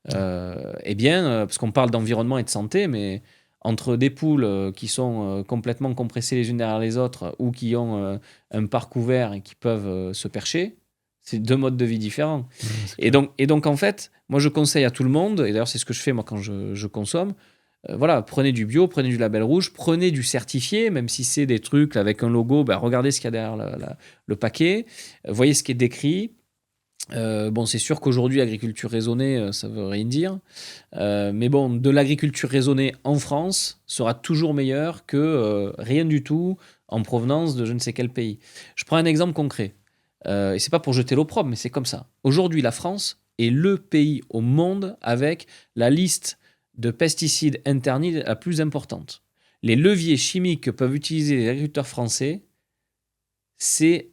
Eh bien, parce qu'on parle d'environnement et de santé, mais entre des poules qui sont complètement compressées les unes derrière les autres ou qui ont un parc ouvert et qui peuvent se percher, c'est deux modes de vie différents. Et donc, en fait, moi, je conseille à tout le monde, et d'ailleurs, c'est ce que je fais moi quand je consomme, voilà, prenez du bio, prenez du label rouge, prenez du certifié, même si c'est des trucs avec un logo, regardez ce qu'il y a derrière le paquet, voyez ce qui est décrit, Bon, c'est sûr qu'aujourd'hui, agriculture raisonnée, ça veut rien dire. Mais bon, de l'agriculture raisonnée en France sera toujours meilleure que rien du tout en provenance de je ne sais quel pays. Je prends un exemple concret. Et c'est pas pour jeter l'opprobre, mais c'est comme ça. Aujourd'hui, la France est le pays au monde avec la liste de pesticides interdits la plus importante. Les leviers chimiques que peuvent utiliser les agriculteurs français, c'est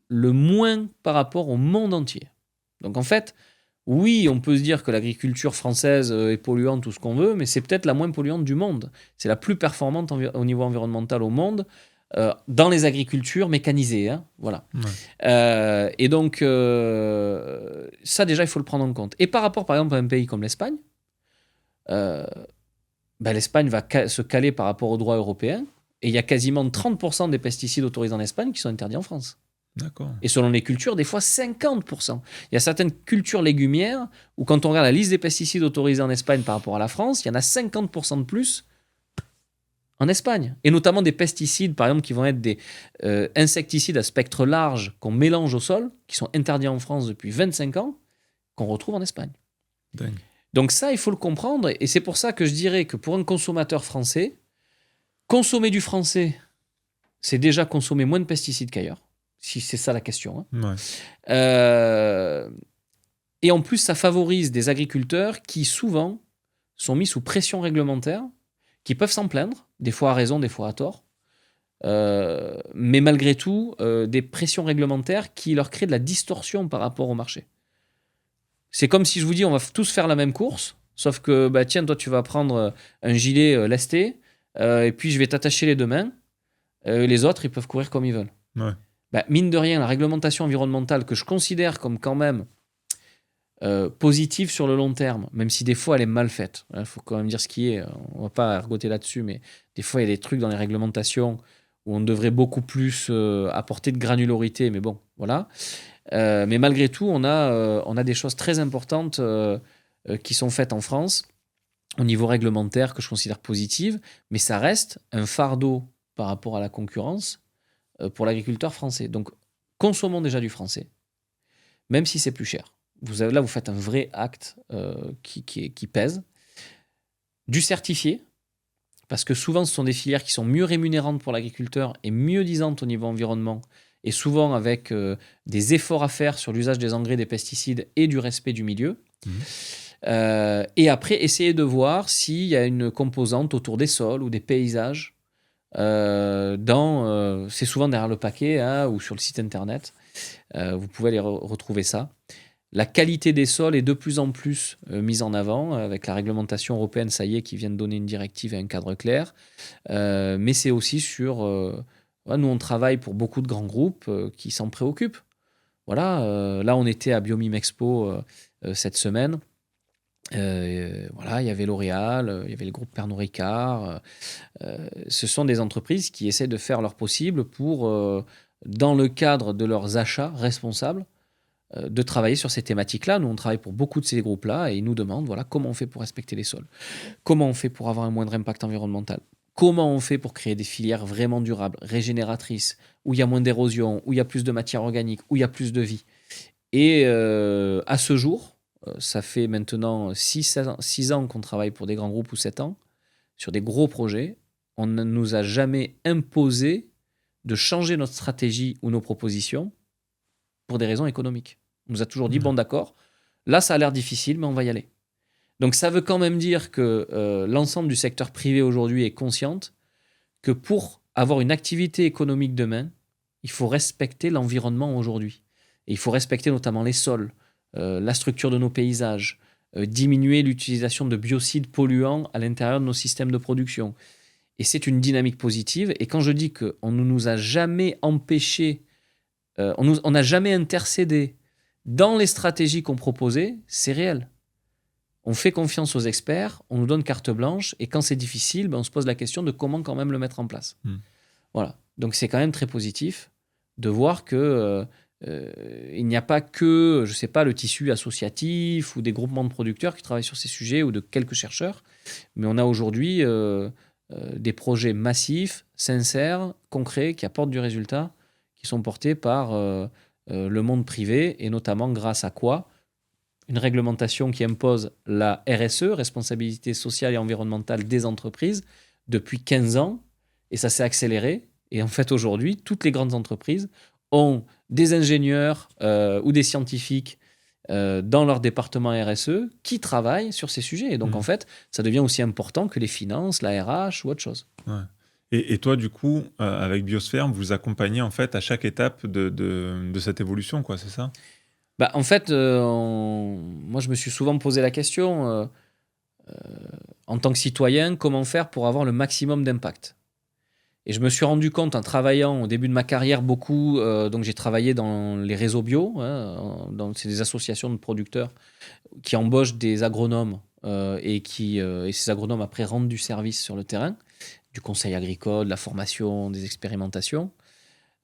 le moins par rapport au monde entier. Donc en fait, oui, on peut se dire que l'agriculture française est polluante, tout ce qu'on veut, mais c'est peut-être la moins polluante du monde. C'est la plus performante au niveau environnemental au monde, dans les agricultures mécanisées. Hein, voilà. Et donc, ça déjà, il faut le prendre en compte. Et par rapport, par exemple, à un pays comme l'Espagne, l'Espagne va se caler par rapport au droit européen, et il y a quasiment 30% des pesticides autorisés en Espagne qui sont interdits en France. D'accord. Et selon les cultures, des fois 50%. Il y a certaines cultures légumières où quand on regarde la liste des pesticides autorisés en Espagne par rapport à la France, il y en a 50% de plus en Espagne. Et notamment des pesticides, par exemple, qui vont être des insecticides à spectre large qu'on mélange au sol, qui sont interdits en France depuis 25 ans, qu'on retrouve en Espagne. Dingue. Donc ça, il faut le comprendre. Et c'est pour ça que je dirais que pour un consommateur français, consommer du français, c'est déjà consommer moins de pesticides qu'ailleurs. Si c'est ça la question. Hein. Ouais. Et en plus, ça favorise des agriculteurs qui, souvent, sont mis sous pression réglementaire, qui peuvent s'en plaindre, des fois à raison, des fois à tort. Mais malgré tout, des pressions réglementaires qui leur créent de la distorsion par rapport au marché. C'est comme si je vous dis, on va tous faire la même course, sauf que, tiens, toi, tu vas prendre un gilet lesté, et puis je vais t'attacher les deux mains, les autres, ils peuvent courir comme ils veulent. Ouais. Mine de rien, la réglementation environnementale que je considère comme quand même positive sur le long terme, même si des fois elle est mal faite. Il faut quand même dire ce qui est. On ne va pas ergoter là-dessus, mais des fois il y a des trucs dans les réglementations où on devrait beaucoup plus apporter de granularité. Mais bon, voilà. Mais malgré tout, on a des choses très importantes qui sont faites en France au niveau réglementaire que je considère positives, mais ça reste un fardeau par rapport à la concurrence pour l'agriculteur français. Donc, consommons déjà du français, même si c'est plus cher. Là, vous faites un vrai acte qui pèse. Du certifié, parce que souvent, ce sont des filières qui sont mieux rémunérantes pour l'agriculteur et mieux disantes au niveau environnement, et souvent avec des efforts à faire sur l'usage des engrais, des pesticides et du respect du milieu. Et après, essayer de voir s'il y a une composante autour des sols ou des paysages. C'est souvent derrière le paquet ou sur le site internet. Vous pouvez aller retrouver ça. La qualité des sols est de plus en plus mise en avant avec la réglementation européenne, ça y est, qui vient de donner une directive et un cadre clair. Mais c'est aussi sur... nous, on travaille pour beaucoup de grands groupes qui s'en préoccupent. Voilà, là, on était à Biomime Expo cette semaine. Il y avait L'Oréal, il y avait le groupe Pernod Ricard. Ce sont des entreprises qui essaient de faire leur possible pour, dans le cadre de leurs achats responsables, de travailler sur ces thématiques-là. Nous, on travaille pour beaucoup de ces groupes-là et ils nous demandent comment on fait pour respecter les sols, comment on fait pour avoir un moindre impact environnemental, comment on fait pour créer des filières vraiment durables, régénératrices, où il y a moins d'érosion, où il y a plus de matière organique, où il y a plus de vie. Et à ce jour, ça fait maintenant 6 ans qu'on travaille pour des grands groupes ou 7 ans, sur des gros projets. On ne nous a jamais imposé de changer notre stratégie ou nos propositions pour des raisons économiques. On nous a toujours dit, bon d'accord, là ça a l'air difficile, mais on va y aller. Donc ça veut quand même dire que l'ensemble du secteur privé aujourd'hui est consciente que pour avoir une activité économique demain, il faut respecter l'environnement aujourd'hui. Et il faut respecter notamment les sols, la structure de nos paysages, diminuer l'utilisation de biocides polluants à l'intérieur de nos systèmes de production. Et c'est une dynamique positive. Et quand je dis qu'on ne nous a jamais empêché, on n'a jamais intercédé dans les stratégies qu'on proposait, c'est réel. On fait confiance aux experts, on nous donne carte blanche, et quand c'est difficile, on se pose la question de comment quand même le mettre en place. Voilà. Donc c'est quand même très positif de voir que il n'y a pas que, je sais pas, le tissu associatif ou des groupements de producteurs qui travaillent sur ces sujets ou de quelques chercheurs, mais on a aujourd'hui des projets massifs, sincères, concrets, qui apportent du résultat, qui sont portés par le monde privé, et notamment grâce à quoi? Une réglementation qui impose la RSE, responsabilité sociale et environnementale des entreprises, depuis 15 ans, et ça s'est accéléré. Et en fait, aujourd'hui, toutes les grandes entreprises ont des ingénieurs ou des scientifiques dans leur département RSE qui travaillent sur ces sujets. Et donc, en fait, ça devient aussi important que les finances, la RH ou autre chose. Ouais. Et toi, du coup, avec Biosphère, vous accompagnez en fait à chaque étape de cette évolution, quoi, c'est ça? Bah, en fait, moi, je me suis souvent posé la question, en tant que citoyen, comment faire pour avoir le maximum d'impact? Et je me suis rendu compte en travaillant au début de ma carrière beaucoup, donc j'ai travaillé dans les réseaux bio, hein, c'est des associations de producteurs qui embauchent des agronomes et ces agronomes après rendent du service sur le terrain, du conseil agricole, de la formation, des expérimentations.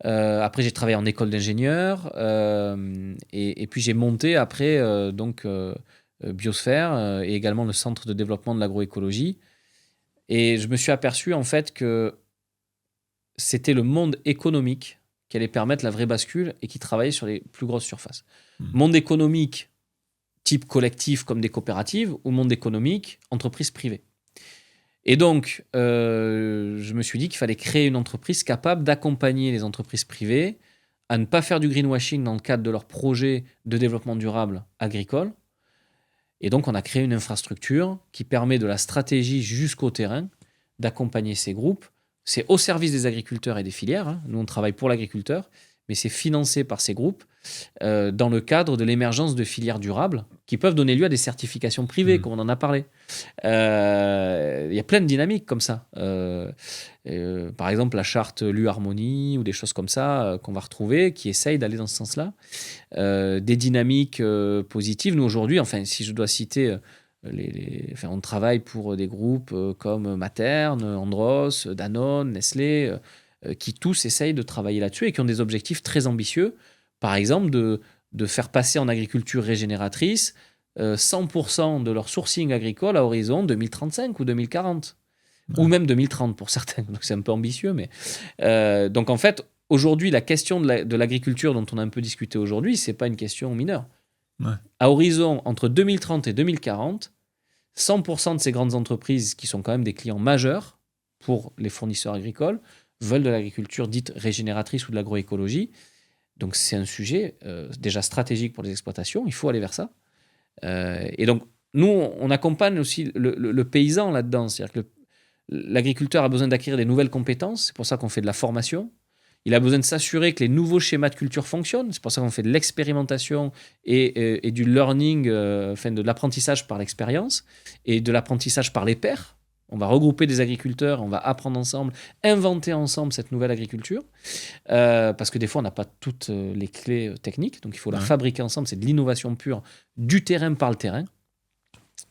Après, j'ai travaillé en école d'ingénieur et puis j'ai monté après Biosphère et également le centre de développement de l'agroécologie. Et je me suis aperçu en fait que c'était le monde économique qui allait permettre la vraie bascule et qui travaillait sur les plus grosses surfaces. Monde économique type collectif comme des coopératives ou monde économique entreprise privée. Et donc, je me suis dit qu'il fallait créer une entreprise capable d'accompagner les entreprises privées à ne pas faire du greenwashing dans le cadre de leurs projets de développement durable agricole. Et donc, on a créé une infrastructure qui permet de la stratégie jusqu'au terrain d'accompagner ces groupes. C'est au service des agriculteurs et des filières, hein. Nous, on travaille pour l'agriculteur, mais c'est financé par ces groupes dans le cadre de l'émergence de filières durables qui peuvent donner lieu à des certifications privées, comme on en a parlé. Il y a plein de dynamiques comme ça. Par exemple, la charte LU Harmonie ou des choses comme ça qu'on va retrouver qui essayent d'aller dans ce sens-là. Des dynamiques positives. Nous, aujourd'hui, enfin, si je dois citer, on travaille pour des groupes comme Materne, Andros, Danone, Nestlé, qui tous essayent de travailler là-dessus et qui ont des objectifs très ambitieux. Par exemple, de faire passer en agriculture régénératrice 100% de leur sourcing agricole à horizon 2035 ou 2040. Ouais. Ou même 2030 pour certains. Donc c'est un peu ambitieux. Mais donc en fait, aujourd'hui, la question de l'agriculture dont on a un peu discuté aujourd'hui, ce n'est pas une question mineure. Ouais. À horizon entre 2030 et 2040, 100% de ces grandes entreprises qui sont quand même des clients majeurs pour les fournisseurs agricoles veulent de l'agriculture dite régénératrice ou de l'agroécologie. Donc c'est un sujet déjà stratégique pour les exploitations, il faut aller vers ça. Et donc nous, on accompagne aussi le paysan là-dedans, c'est-à-dire que l'agriculteur a besoin d'acquérir des nouvelles compétences, c'est pour ça qu'on fait de la formation. Il a besoin de s'assurer que les nouveaux schémas de culture fonctionnent, c'est pour ça qu'on fait de l'expérimentation et du learning, de l'apprentissage par l'expérience et de l'apprentissage par les pairs. On va regrouper des agriculteurs, on va apprendre ensemble, inventer ensemble cette nouvelle agriculture. Parce que des fois, on n'a pas toutes les clés techniques. Donc, il faut la fabriquer ensemble. C'est de l'innovation pure, du terrain par le terrain.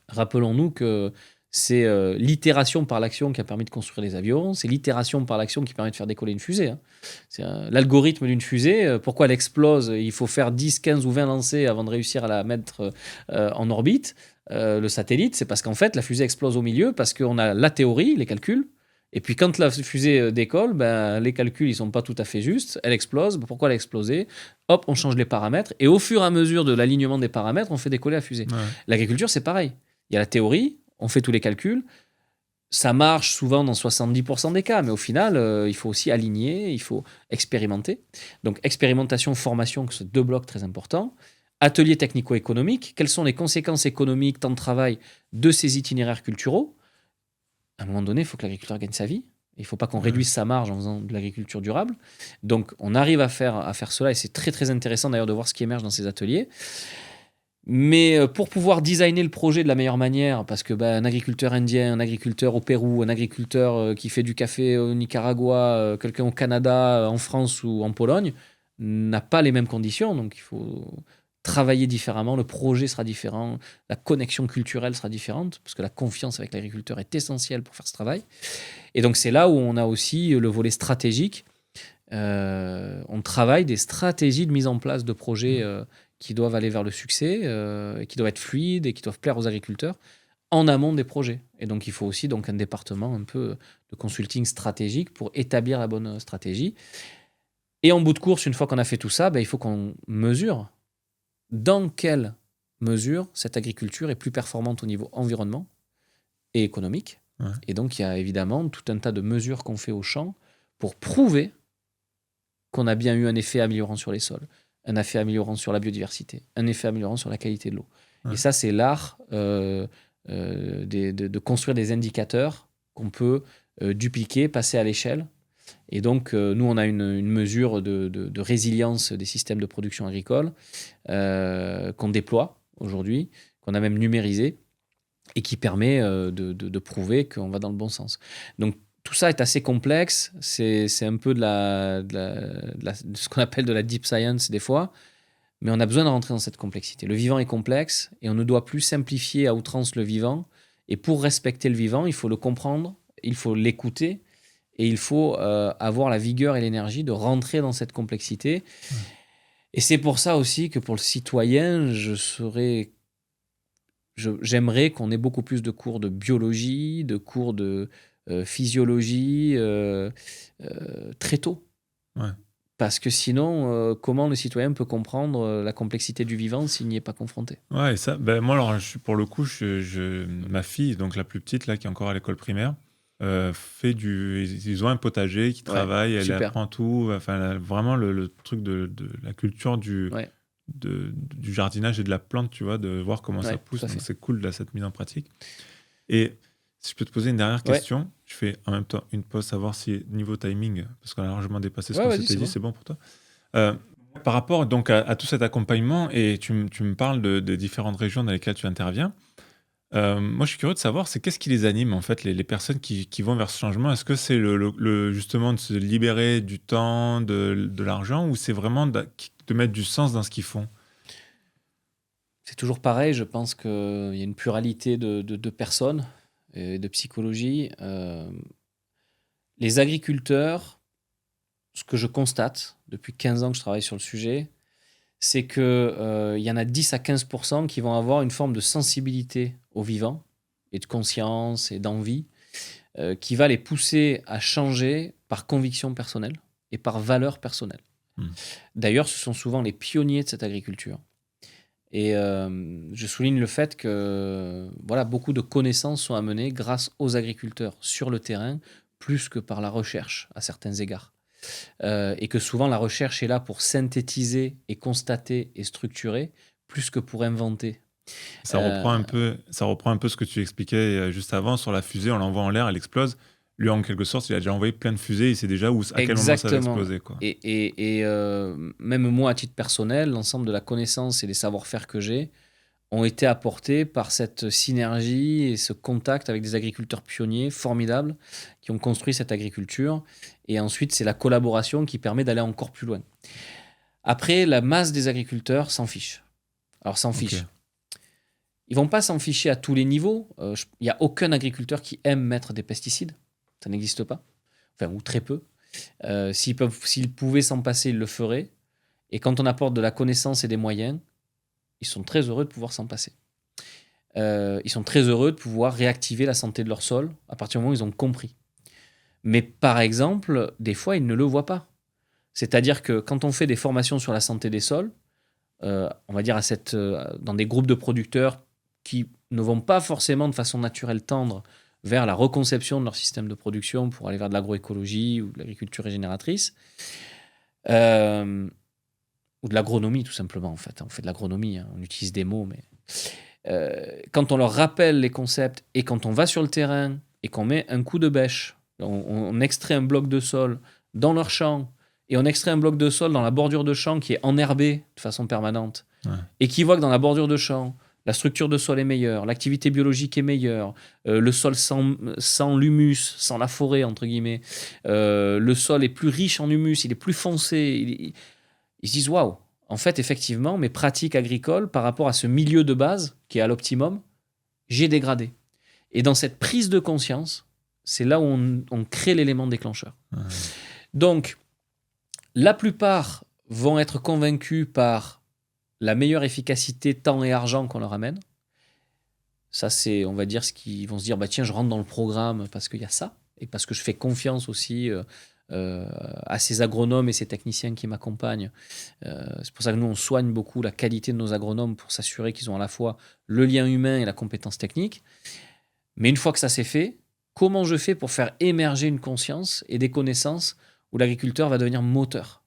Rappelons-nous que c'est l'itération par l'action qui a permis de construire les avions. C'est l'itération par l'action qui permet de faire décoller une fusée. Hein. C'est l'algorithme d'une fusée. Pourquoi elle explose? Il faut faire 10, 15 ou 20 lancers avant de réussir à la mettre en orbite. Le satellite, c'est parce qu'en fait, la fusée explose au milieu parce qu'on a la théorie, les calculs, et puis quand la fusée décolle, les calculs, ils sont pas tout à fait justes, elle explose, pourquoi elle a explosé? Hop, on change les paramètres, et au fur et à mesure de l'alignement des paramètres, on fait décoller la fusée. Ouais. L'agriculture, c'est pareil. Il y a la théorie, on fait tous les calculs, ça marche souvent dans 70% des cas, mais au final, il faut aussi aligner, il faut expérimenter. Donc, expérimentation, formation, c'est 2 blocs très importants. Ateliers technico-économiques, quelles sont les conséquences économiques, temps de travail de ces itinéraires culturaux? À un moment donné, il faut que l'agriculteur gagne sa vie. Il ne faut pas qu'on réduise sa marge en faisant de l'agriculture durable. Donc, on arrive à faire cela, et c'est très, très intéressant d'ailleurs de voir ce qui émerge dans ces ateliers. Mais pour pouvoir designer le projet de la meilleure manière, parce que un agriculteur indien, un agriculteur au Pérou, un agriculteur qui fait du café au Nicaragua, quelqu'un au Canada, en France ou en Pologne, n'a pas les mêmes conditions. Donc, il faut travailler différemment, le projet sera différent, la connexion culturelle sera différente, parce que la confiance avec l'agriculteur est essentielle pour faire ce travail. Et donc, c'est là où on a aussi le volet stratégique. On travaille des stratégies de mise en place de projets qui doivent aller vers le succès, qui doivent être fluides et qui doivent plaire aux agriculteurs en amont des projets. Et donc, il faut aussi un département un peu de consulting stratégique pour établir la bonne stratégie. Et en bout de course, une fois qu'on a fait tout ça, il faut qu'on mesure dans quelle mesure cette agriculture est plus performante au niveau environnement et économique. Ouais. Et donc, il y a évidemment tout un tas de mesures qu'on fait au champ pour prouver qu'on a bien eu un effet améliorant sur les sols, un effet améliorant sur la biodiversité, un effet améliorant sur la qualité de l'eau. Ouais. Et ça, c'est l'art de construire des indicateurs qu'on peut dupliquer, passer à l'échelle. Et donc, nous, on a une mesure de résilience des systèmes de production agricole qu'on déploie aujourd'hui, qu'on a même numérisé et qui permet de prouver qu'on va dans le bon sens. Donc, tout ça est assez complexe. C'est un peu de ce qu'on appelle de la deep science des fois, mais on a besoin de rentrer dans cette complexité. Le vivant est complexe et on ne doit plus simplifier à outrance le vivant. Et pour respecter le vivant, il faut le comprendre, il faut l'écouter et il faut avoir la vigueur et l'énergie de rentrer dans cette complexité. Et c'est pour ça aussi que pour le citoyen, j'aimerais qu'on ait beaucoup plus de cours de biologie, de cours de physiologie très tôt. Ouais. Parce que sinon, comment le citoyen peut comprendre la complexité du vivant s'il n'y est pas confronté? Ouais, et ça, moi, alors, pour le coup, ma fille, donc la plus petite, là, qui est encore à l'école primaire, ils ont un potager qui travaille, elle super. apprend tout. Enfin, elle a vraiment le truc de la culture du jardinage et de la plante, tu vois, de voir comment ça pousse. Donc, c'est cool, là, cette mise en pratique. Et si je peux te poser une dernière question, je fais en même temps une pause, savoir si niveau timing, parce qu'on a largement dépassé ce qu'on s'était dit, c'est bon pour toi. Par rapport donc à tout cet accompagnement, et tu me parles de différentes régions dans lesquelles tu interviens, moi je suis curieux de savoir, c'est qu'est-ce qui les anime en fait, les personnes qui vont vers ce changement? Est-ce que c'est justement de se libérer du temps, de l'argent, ou c'est vraiment de mettre du sens dans ce qu'ils font? C'est toujours pareil, je pense qu'il y a une pluralité de personnes et de psychologie. Les agriculteurs, ce que je constate depuis 15 ans que je travaille sur le sujet, c'est qu'il y en a 10 à 15% qui vont avoir une forme de sensibilité au vivant et de conscience et d'envie qui va les pousser à changer par conviction personnelle et par valeur personnelle. D'ailleurs, ce sont souvent les pionniers de cette agriculture. Et je souligne le fait que beaucoup de connaissances sont amenées grâce aux agriculteurs sur le terrain, plus que par la recherche à certains égards. Et que souvent la recherche est là pour synthétiser et constater et structurer, plus que pour inventer. Ça reprend un peu ce que tu expliquais juste avant sur la fusée, on l'envoie en l'air, elle explose. Lui, en quelque sorte, il a déjà envoyé plein de fusées, il sait déjà à quel moment ça va exploser, quoi. Et même moi, à titre personnel, l'ensemble de la connaissance et des savoir-faire que j'ai ont été apportés par cette synergie et ce contact avec des agriculteurs pionniers formidables qui ont construit cette agriculture. Et ensuite, c'est la collaboration qui permet d'aller encore plus loin. Après, la masse des agriculteurs s'en fiche. Alors, s'en fiche. Ils vont pas s'en ficher à tous les niveaux. Il n'y a aucun agriculteur qui aime mettre des pesticides. Ça n'existe pas. Enfin, ou très peu. S'ils pouvaient s'en passer, ils le feraient. Et quand on apporte de la connaissance et des moyens, ils sont très heureux de pouvoir s'en passer. Ils sont très heureux de pouvoir réactiver la santé de leur sol à partir du moment où ils ont compris. Mais par exemple, des fois, ils ne le voient pas. C'est-à-dire que quand on fait des formations sur la santé des sols, on va dire dans des groupes de producteurs qui ne vont pas forcément de façon naturelle tendre vers la reconception de leur système de production pour aller vers de l'agroécologie ou de l'agriculture régénératrice, ou de l'agronomie tout simplement en fait. On fait de l'agronomie, on utilise des mots, mais quand on leur rappelle les concepts et quand on va sur le terrain et qu'on met un coup de bêche, on extrait un bloc de sol dans leur champ et on extrait un bloc de sol dans la bordure de champ qui est enherbé de façon permanente et qui voit que dans la bordure de champ, la structure de sol est meilleure, l'activité biologique est meilleure, le sol sans l'humus, sans la forêt, entre guillemets, le sol est plus riche en humus, il est plus foncé. Ils se disent, waouh, en fait, effectivement, mes pratiques agricoles par rapport à ce milieu de base qui est à l'optimum, j'ai dégradé. Et dans cette prise de conscience, c'est là où on crée l'élément déclencheur. Donc, la plupart vont être convaincus par la meilleure efficacité temps et argent qu'on leur amène. Ça, c'est, on va dire, ce qu'ils vont se dire, bah tiens, je rentre dans le programme parce qu'il y a ça et parce que je fais confiance aussi à ces agronomes et ces techniciens qui m'accompagnent. C'est pour ça que nous, on soigne beaucoup la qualité de nos agronomes pour s'assurer qu'ils ont à la fois le lien humain et la compétence technique. Mais une fois que ça s'est fait, comment je fais pour faire émerger une conscience et des connaissances où l'agriculteur va devenir moteur?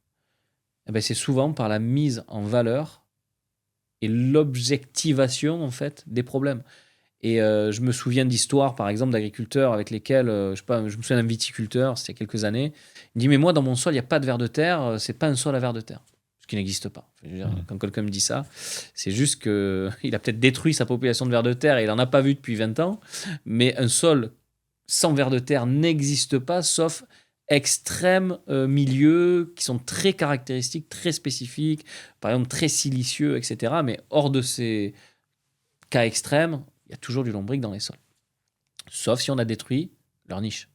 Eh ben, c'est souvent par la mise en valeur et l'objectivation en fait des problèmes. Et je me souviens d'histoires, par exemple, d'agriculteurs avec lesquels, je sais pas, je me souviens d'un viticulteur, c'était il y a quelques années, il me dit, mais moi, dans mon sol, il n'y a pas de vers de terre, c'est pas un sol à vers de terre. Ce qui n'existe pas. Je veux dire, quand quelqu'un me dit ça, c'est juste qu'il a peut-être détruit sa population de vers de terre et il n'en a pas vu depuis 20 ans, mais un sol sans vers de terre n'existe pas, sauf extrêmes milieux qui sont très caractéristiques, très spécifiques, par exemple très silicieux, etc. Mais hors de ces cas extrêmes, il y a toujours du lombric dans les sols. Sauf si on a détruit leur niche.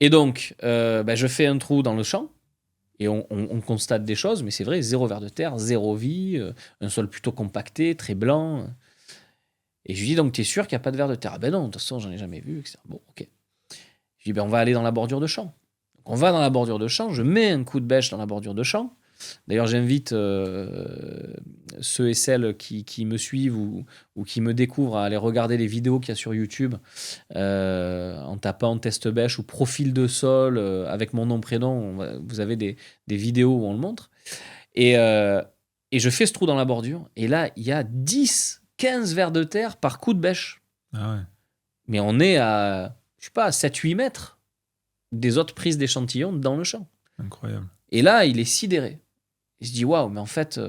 Et donc, je fais un trou dans le champ et on constate des choses, mais c'est vrai, zéro vers de terre, zéro vie, un sol plutôt compacté, très blanc. Et je lui dis, donc, tu es sûr qu'il n'y a pas de vers de terre? Ah ben non, de toute façon, j'en ai jamais vu, etc. Bon, ok. Je lui dis, on va aller dans la bordure de champ. Donc, on va dans la bordure de champ, je mets un coup de bêche dans la bordure de champ. D'ailleurs, j'invite ceux et celles qui me suivent ou qui me découvrent à aller regarder les vidéos qu'il y a sur YouTube en tapant test bêche ou profil de sol avec mon nom, prénom. Vous avez des vidéos où on le montre. Et je fais ce trou dans la bordure. Et là, il y a 10, 15 vers de terre par coup de bêche. Ah ouais. Mais on est à, je sais pas, 7-8 mètres des autres prises d'échantillons dans le champ. Incroyable. Et là, il est sidéré. Il se dit, waouh, mais en fait,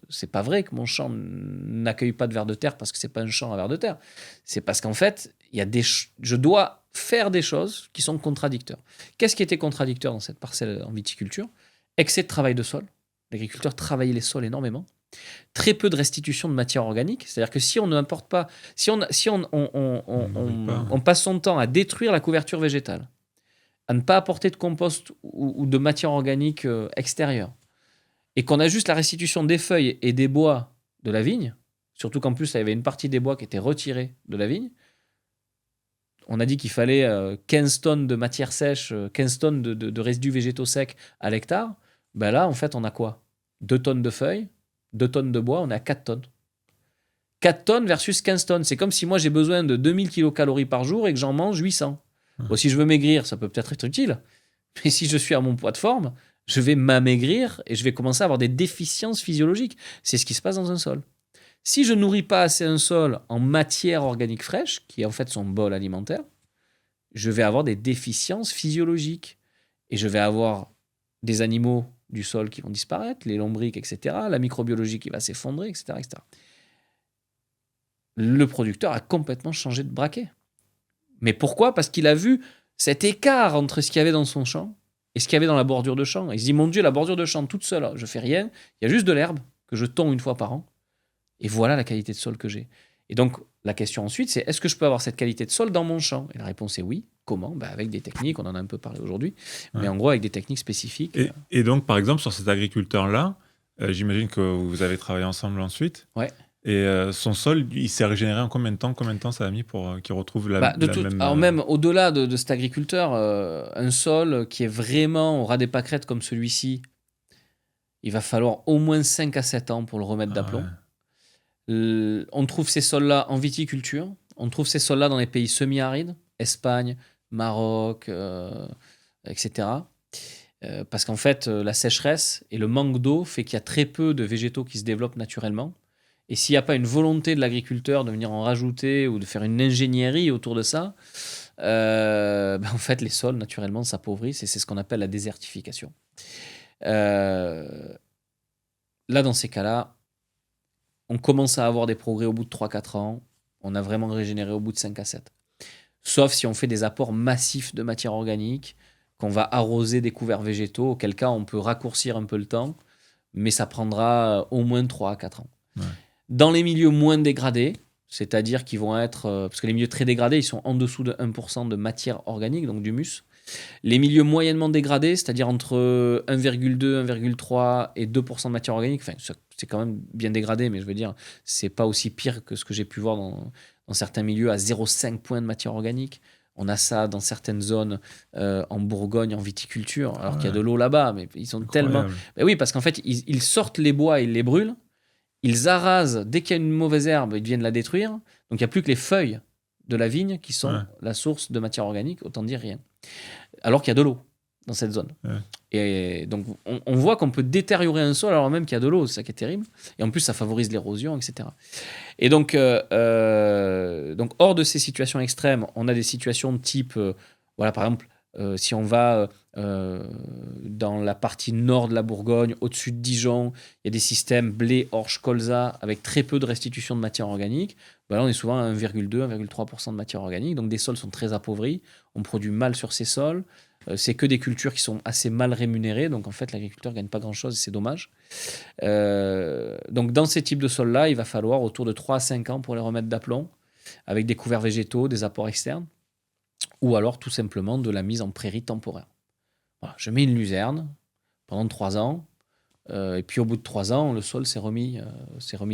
c'est pas vrai que mon champ n'accueille pas de vers de terre parce que c'est pas un champ à vers de terre. C'est parce qu'en fait, il y a je dois faire des choses qui sont contradictoires. Qu'est-ce qui était contradicteur dans cette parcelle en viticulture? Excès de travail de sol. L'agriculteur travaillait les sols énormément. Très peu de restitution de matière organique. C'est-à-dire que si on n'importe pas, si on passe son temps à détruire la couverture végétale, à ne pas apporter de compost ou de matière organique extérieure, et qu'on a juste la restitution des feuilles et des bois de la vigne, surtout qu'en plus, il y avait une partie des bois qui était retirée de la vigne, on a dit qu'il fallait 15 tonnes de matière sèche, 15 tonnes de résidus végétaux secs à l'hectare. Ben là, en fait, on a quoi? 2 tonnes de feuilles, 2 tonnes de bois, on est à 4 tonnes. 4 tonnes versus 15 tonnes. C'est comme si moi, j'ai besoin de 2000 kilocalories par jour et que j'en mange 800. Bon, si je veux maigrir, ça peut peut-être être utile. Mais si je suis à mon poids de forme, je vais m'amaigrir et je vais commencer à avoir des déficiences physiologiques. C'est ce qui se passe dans un sol. Si je nourris pas assez un sol en matière organique fraîche, qui est en fait son bol alimentaire, je vais avoir des déficiences physiologiques. Et je vais avoir des animaux du sol qui vont disparaître, les lombrics, etc., la microbiologie qui va s'effondrer, etc., etc. Le producteur a complètement changé de braquet. Mais pourquoi? Parce qu'il a vu cet écart entre ce qu'il y avait dans son champ et ce qu'il y avait dans la bordure de champ. Et il se dit, mon Dieu, la bordure de champ toute seule, je fais rien, il y a juste de l'herbe que je tonds une fois par an. Et voilà la qualité de sol que j'ai. Et donc, la question ensuite, c'est est-ce que je peux avoir cette qualité de sol dans mon champ? Et la réponse est oui. Comment? Avec des techniques, on en a un peu parlé aujourd'hui, mais en gros avec des techniques spécifiques. Et donc, par exemple, sur cet agriculteur-là, j'imagine que vous avez travaillé ensemble ensuite. Ouais. Et son sol, il s'est régénéré en combien de temps? Combien de temps ça a mis pour qu'il retrouve la même... Alors même au-delà de cet agriculteur, un sol qui est vraiment au ras des pâquerettes comme celui-ci, il va falloir au moins 5 à 7 ans pour le remettre d'aplomb. Ouais. On trouve ces sols-là en viticulture, on trouve ces sols-là dans les pays semi-arides, Espagne, Maroc, etc. Parce qu'en fait, la sécheresse et le manque d'eau fait qu'il y a très peu de végétaux qui se développent naturellement. Et s'il n'y a pas une volonté de l'agriculteur de venir en rajouter ou de faire une ingénierie autour de ça, en fait, les sols, naturellement, s'appauvrissent et c'est ce qu'on appelle la désertification. Là, dans ces cas-là, on commence à avoir des progrès au bout de 3-4 ans. On a vraiment régénéré au bout de 5 à 7. Sauf si on fait des apports massifs de matière organique, qu'on va arroser des couverts végétaux, auquel cas on peut raccourcir un peu le temps, mais ça prendra au moins 3 à 4 ans. Ouais. Dans les milieux moins dégradés, c'est-à-dire qu'ils vont être... parce que les milieux très dégradés, ils sont en dessous de 1% de matière organique, donc d'humus. Les milieux moyennement dégradés, c'est-à-dire entre 1,2, 1,3 et 2% de matière organique, enfin, c'est quand même bien dégradé, mais je veux dire, c'est pas aussi pire que ce que j'ai pu voir dans certains milieux à 0,5 points de matière organique. On a ça dans certaines zones en Bourgogne, en viticulture, alors qu'il y a Ouais. de l'eau là-bas, mais ils sont tellement... Incroyable. Ben oui, parce qu'en fait, ils sortent les bois, ils les brûlent, ils arasent, dès qu'il y a une mauvaise herbe, ils viennent la détruire, donc il n'y a plus que les feuilles de la vigne qui sont Ouais. la source de matière organique, autant dire rien. Alors qu'il y a de l'eau dans cette zone. Ouais. Et donc, on voit qu'on peut détériorer un sol alors même qu'il y a de l'eau, c'est ça qui est terrible. Et en plus, ça favorise l'érosion, etc. Et donc, hors de ces situations extrêmes, on a des situations de type, voilà, par exemple, si on va dans la partie nord de la Bourgogne, au-dessus de Dijon, il y a des systèmes blé, orge, colza, avec très peu de restitution de matière organique. Ben là, on est souvent à 1,2, 1,3% de matière organique. Donc, des sols sont très appauvris. On produit mal sur ces sols. C'est que des cultures qui sont assez mal rémunérées. Donc, en fait, l'agriculteur ne gagne pas grand-chose et c'est dommage. Donc, dans ces types de sols-là, il va falloir autour de 3 à 5 ans pour les remettre d'aplomb, avec des couverts végétaux, des apports externes, ou alors tout simplement de la mise en prairie temporaire. Voilà, je mets une luzerne pendant 3 ans, et puis au bout de 3 ans, le sol s'est remis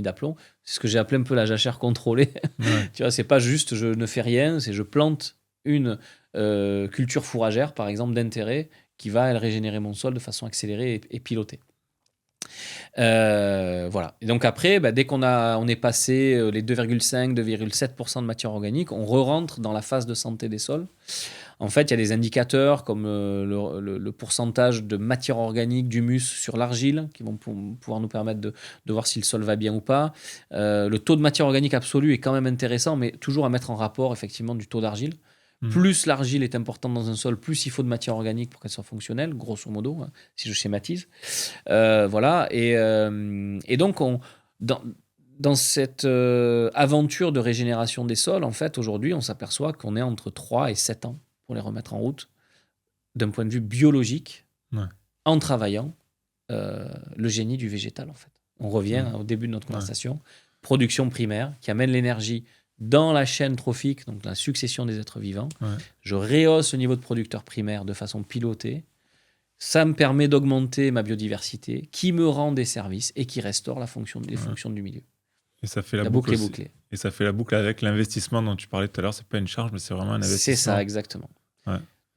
d'aplomb. C'est ce que j'ai appelé un peu la jachère contrôlée. Ouais. Tu vois, c'est pas juste je ne fais rien, c'est je plante une culture fourragère, par exemple, d'intérêt, qui va elle, régénérer mon sol de façon accélérée et pilotée. Voilà. Et donc après, dès qu'on on est passé les 2,5, 2,7% de matière organique, on re-rentre dans la phase de santé des sols. En fait, il y a des indicateurs comme le pourcentage de matière organique, d'humus sur l'argile, qui vont pouvoir nous permettre de voir si le sol va bien ou pas. Le taux de matière organique absolu est quand même intéressant, mais toujours à mettre en rapport effectivement du taux d'argile. Plus l'argile est importante dans un sol, plus il faut de matière organique pour qu'elle soit fonctionnelle, grosso modo, hein, si je schématise. Voilà. Et donc, dans cette aventure de régénération des sols, en fait, aujourd'hui, on s'aperçoit qu'on est entre 3 et 7 ans pour les remettre en route, d'un point de vue biologique, en travaillant le génie du végétal, en fait. On revient au début de notre conversation. Production primaire qui amène l'énergie dans la chaîne trophique, donc la succession des êtres vivants. Je rehausse le niveau de producteur primaire de façon pilotée. Ça me permet d'augmenter ma biodiversité, qui me rend des services et qui restaure les fonctions du milieu. Et ça fait la boucle est bouclée. Et ça fait la boucle avec l'investissement dont tu parlais tout à l'heure. C'est pas une charge, mais c'est vraiment un investissement. C'est ça, exactement.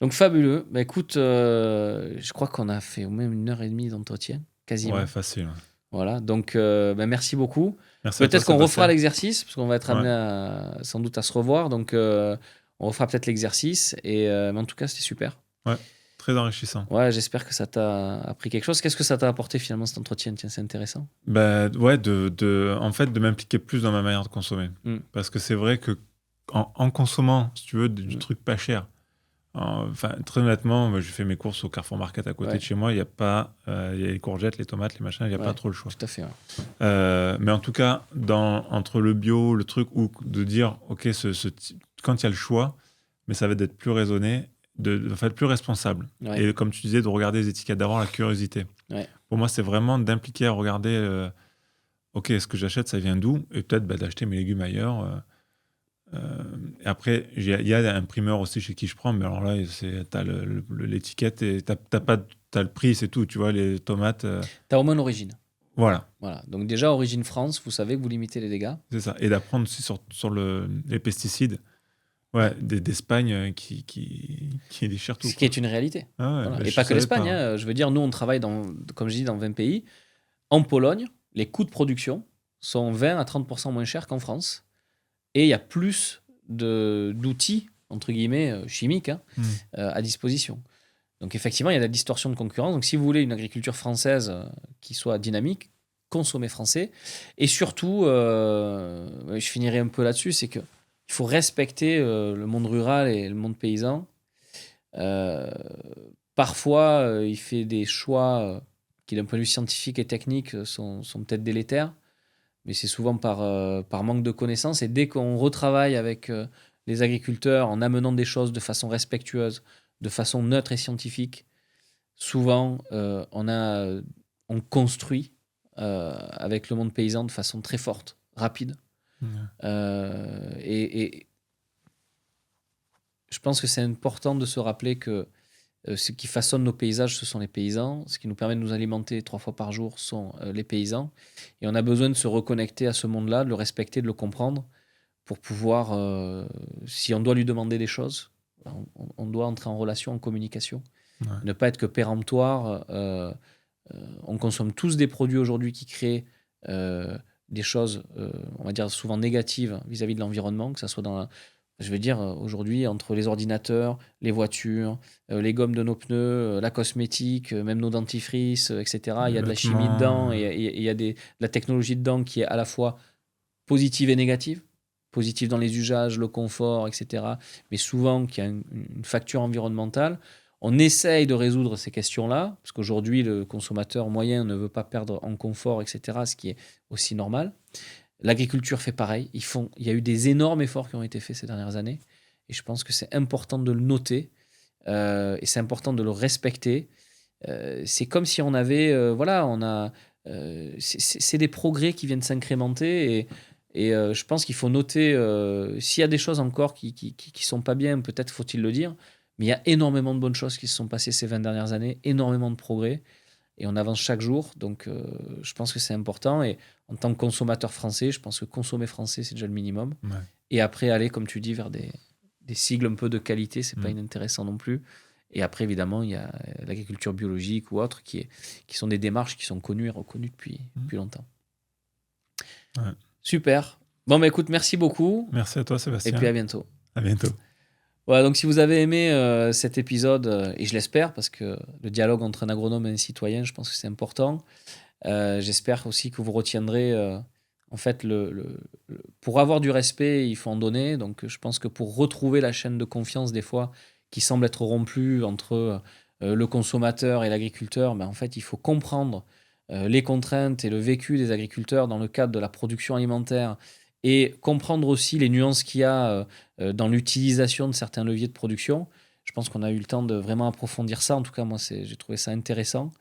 Donc fabuleux. Écoute, je crois qu'on a fait au moins 1h30 d'entretien, quasiment. Ouais, facile. Voilà, donc merci beaucoup. Merci peut-être qu'on refera l'exercice, parce qu'on va être amené sans doute à se revoir. Donc on refera peut-être l'exercice. Mais en tout cas, c'était super. Ouais, très enrichissant. Ouais, j'espère que ça t'a appris quelque chose. Qu'est-ce que ça t'a apporté finalement cet entretien? Tiens, c'est intéressant. Ouais, en fait, de m'impliquer plus dans ma manière de consommer. Parce que c'est vrai que en consommant, si tu veux, du truc pas cher. Enfin, très honnêtement, je fais mes courses au Carrefour Market à côté de chez moi. Il y a les courgettes, les tomates, les machins. Il n'y a pas trop le choix. Tout à fait. Mais en tout cas, entre le bio, le truc, ou de dire, ok, quand il y a le choix, mais ça va être plus raisonné, de faire plus responsable. Et comme tu disais, de regarder les étiquettes, d'avoir la curiosité. Pour moi, c'est vraiment d'impliquer à regarder, ok, ce que j'achète, ça vient d'où? Et peut-être d'acheter mes légumes ailleurs. Et après, il y a un primeur aussi chez qui je prends, mais alors là, t'as l'étiquette et t'as le prix, c'est tout. Tu vois, les tomates. T'as au moins l'origine. Voilà. Donc déjà, origine France, vous savez que vous limitez les dégâts. C'est ça. Et d'apprendre aussi sur les pesticides. Ouais, d'Espagne qui déchire tout. Ce qui est une réalité. Et pas que l'Espagne. Hein. Je veux dire, nous, on travaille, comme je dis, dans 20 pays. En Pologne, les coûts de production sont 20 à 30% moins chers qu'en France. Et il y a plus d'outils, entre guillemets, chimiques, à disposition. Donc effectivement, il y a de la distorsion de concurrence. Donc si vous voulez une agriculture française qui soit dynamique, consommez français. Et surtout, je finirai un peu là-dessus, c'est qu'il faut respecter le monde rural et le monde paysan. Parfois, il fait des choix qui, d'un point de vue scientifique et technique, sont peut-être délétères. Mais c'est souvent par manque de connaissances. Et dès qu'on retravaille avec les agriculteurs en amenant des choses de façon respectueuse, de façon neutre et scientifique, souvent on construit avec le monde paysan de façon très forte, rapide. Et je pense que c'est important de se rappeler que ce qui façonne nos paysages, ce sont les paysans. Ce qui nous permet de nous alimenter 3 fois par jour sont les paysans. Et on a besoin de se reconnecter à ce monde-là, de le respecter, de le comprendre, pour pouvoir, si on doit lui demander des choses, on doit entrer en relation, en communication. Ouais. Ne pas être que péremptoire. On consomme tous des produits aujourd'hui qui créent des choses, on va dire, souvent négatives vis-à-vis de l'environnement, que ça soit je veux dire, aujourd'hui, entre les ordinateurs, les voitures, les gommes de nos pneus, la cosmétique, même nos dentifrices, etc. Il Les y a de la chimie vêtements, dedans et il y a de la technologie dedans qui est à la fois positive et négative. Positive dans les usages, le confort, etc. Mais souvent qui a une facture environnementale. On essaye de résoudre ces questions-là, parce qu'aujourd'hui, le consommateur moyen ne veut pas perdre en confort, etc., ce qui est aussi normal. L'agriculture fait pareil. Il y a eu des énormes efforts qui ont été faits ces dernières années. Et je pense que c'est important de le noter. Et c'est important de le respecter. C'est comme si on avait... voilà, on a... c'est des progrès qui viennent s'incrémenter. Et je pense qu'il faut noter... s'il y a des choses encore qui sont pas bien, peut-être faut-il le dire. Mais il y a énormément de bonnes choses qui se sont passées ces 20 dernières années. Énormément de progrès. Et on avance chaque jour. Donc, je pense que c'est important. Et en tant que consommateur français, je pense que consommer français, c'est déjà le minimum. ouais. Et après, aller, comme tu dis, vers des sigles un peu de qualité, c'est pas Mm. inintéressant non plus. Et après, évidemment, il y a l'agriculture biologique ou autre qui sont des démarches qui sont connues et reconnues depuis longtemps. Ouais. Super. Bon, bah écoute, merci beaucoup. Merci à toi, Et Sébastien. puis à bientôt. À bientôt. Voilà, donc si vous avez aimé cet épisode, et je l'espère, parce que le dialogue entre un agronome et un citoyen, je pense que c'est important. J'espère aussi que vous retiendrez, en fait, pour avoir du respect, il faut en donner. Donc, je pense que pour retrouver la chaîne de confiance, des fois, qui semble être rompue entre le consommateur et l'agriculteur, ben, en fait, il faut comprendre les contraintes et le vécu des agriculteurs dans le cadre de la production alimentaire et comprendre aussi les nuances qu'il y a dans l'utilisation de certains leviers de production. Je pense qu'on a eu le temps de vraiment approfondir ça. En tout cas, moi, j'ai trouvé ça intéressant.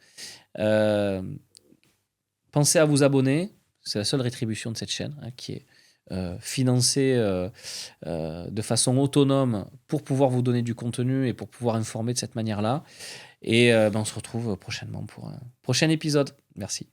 Pensez à vous abonner. C'est la seule rétribution de cette chaîne qui est financée de façon autonome pour pouvoir vous donner du contenu et pour pouvoir informer de cette manière-là. Et on se retrouve prochainement pour un prochain épisode. Merci.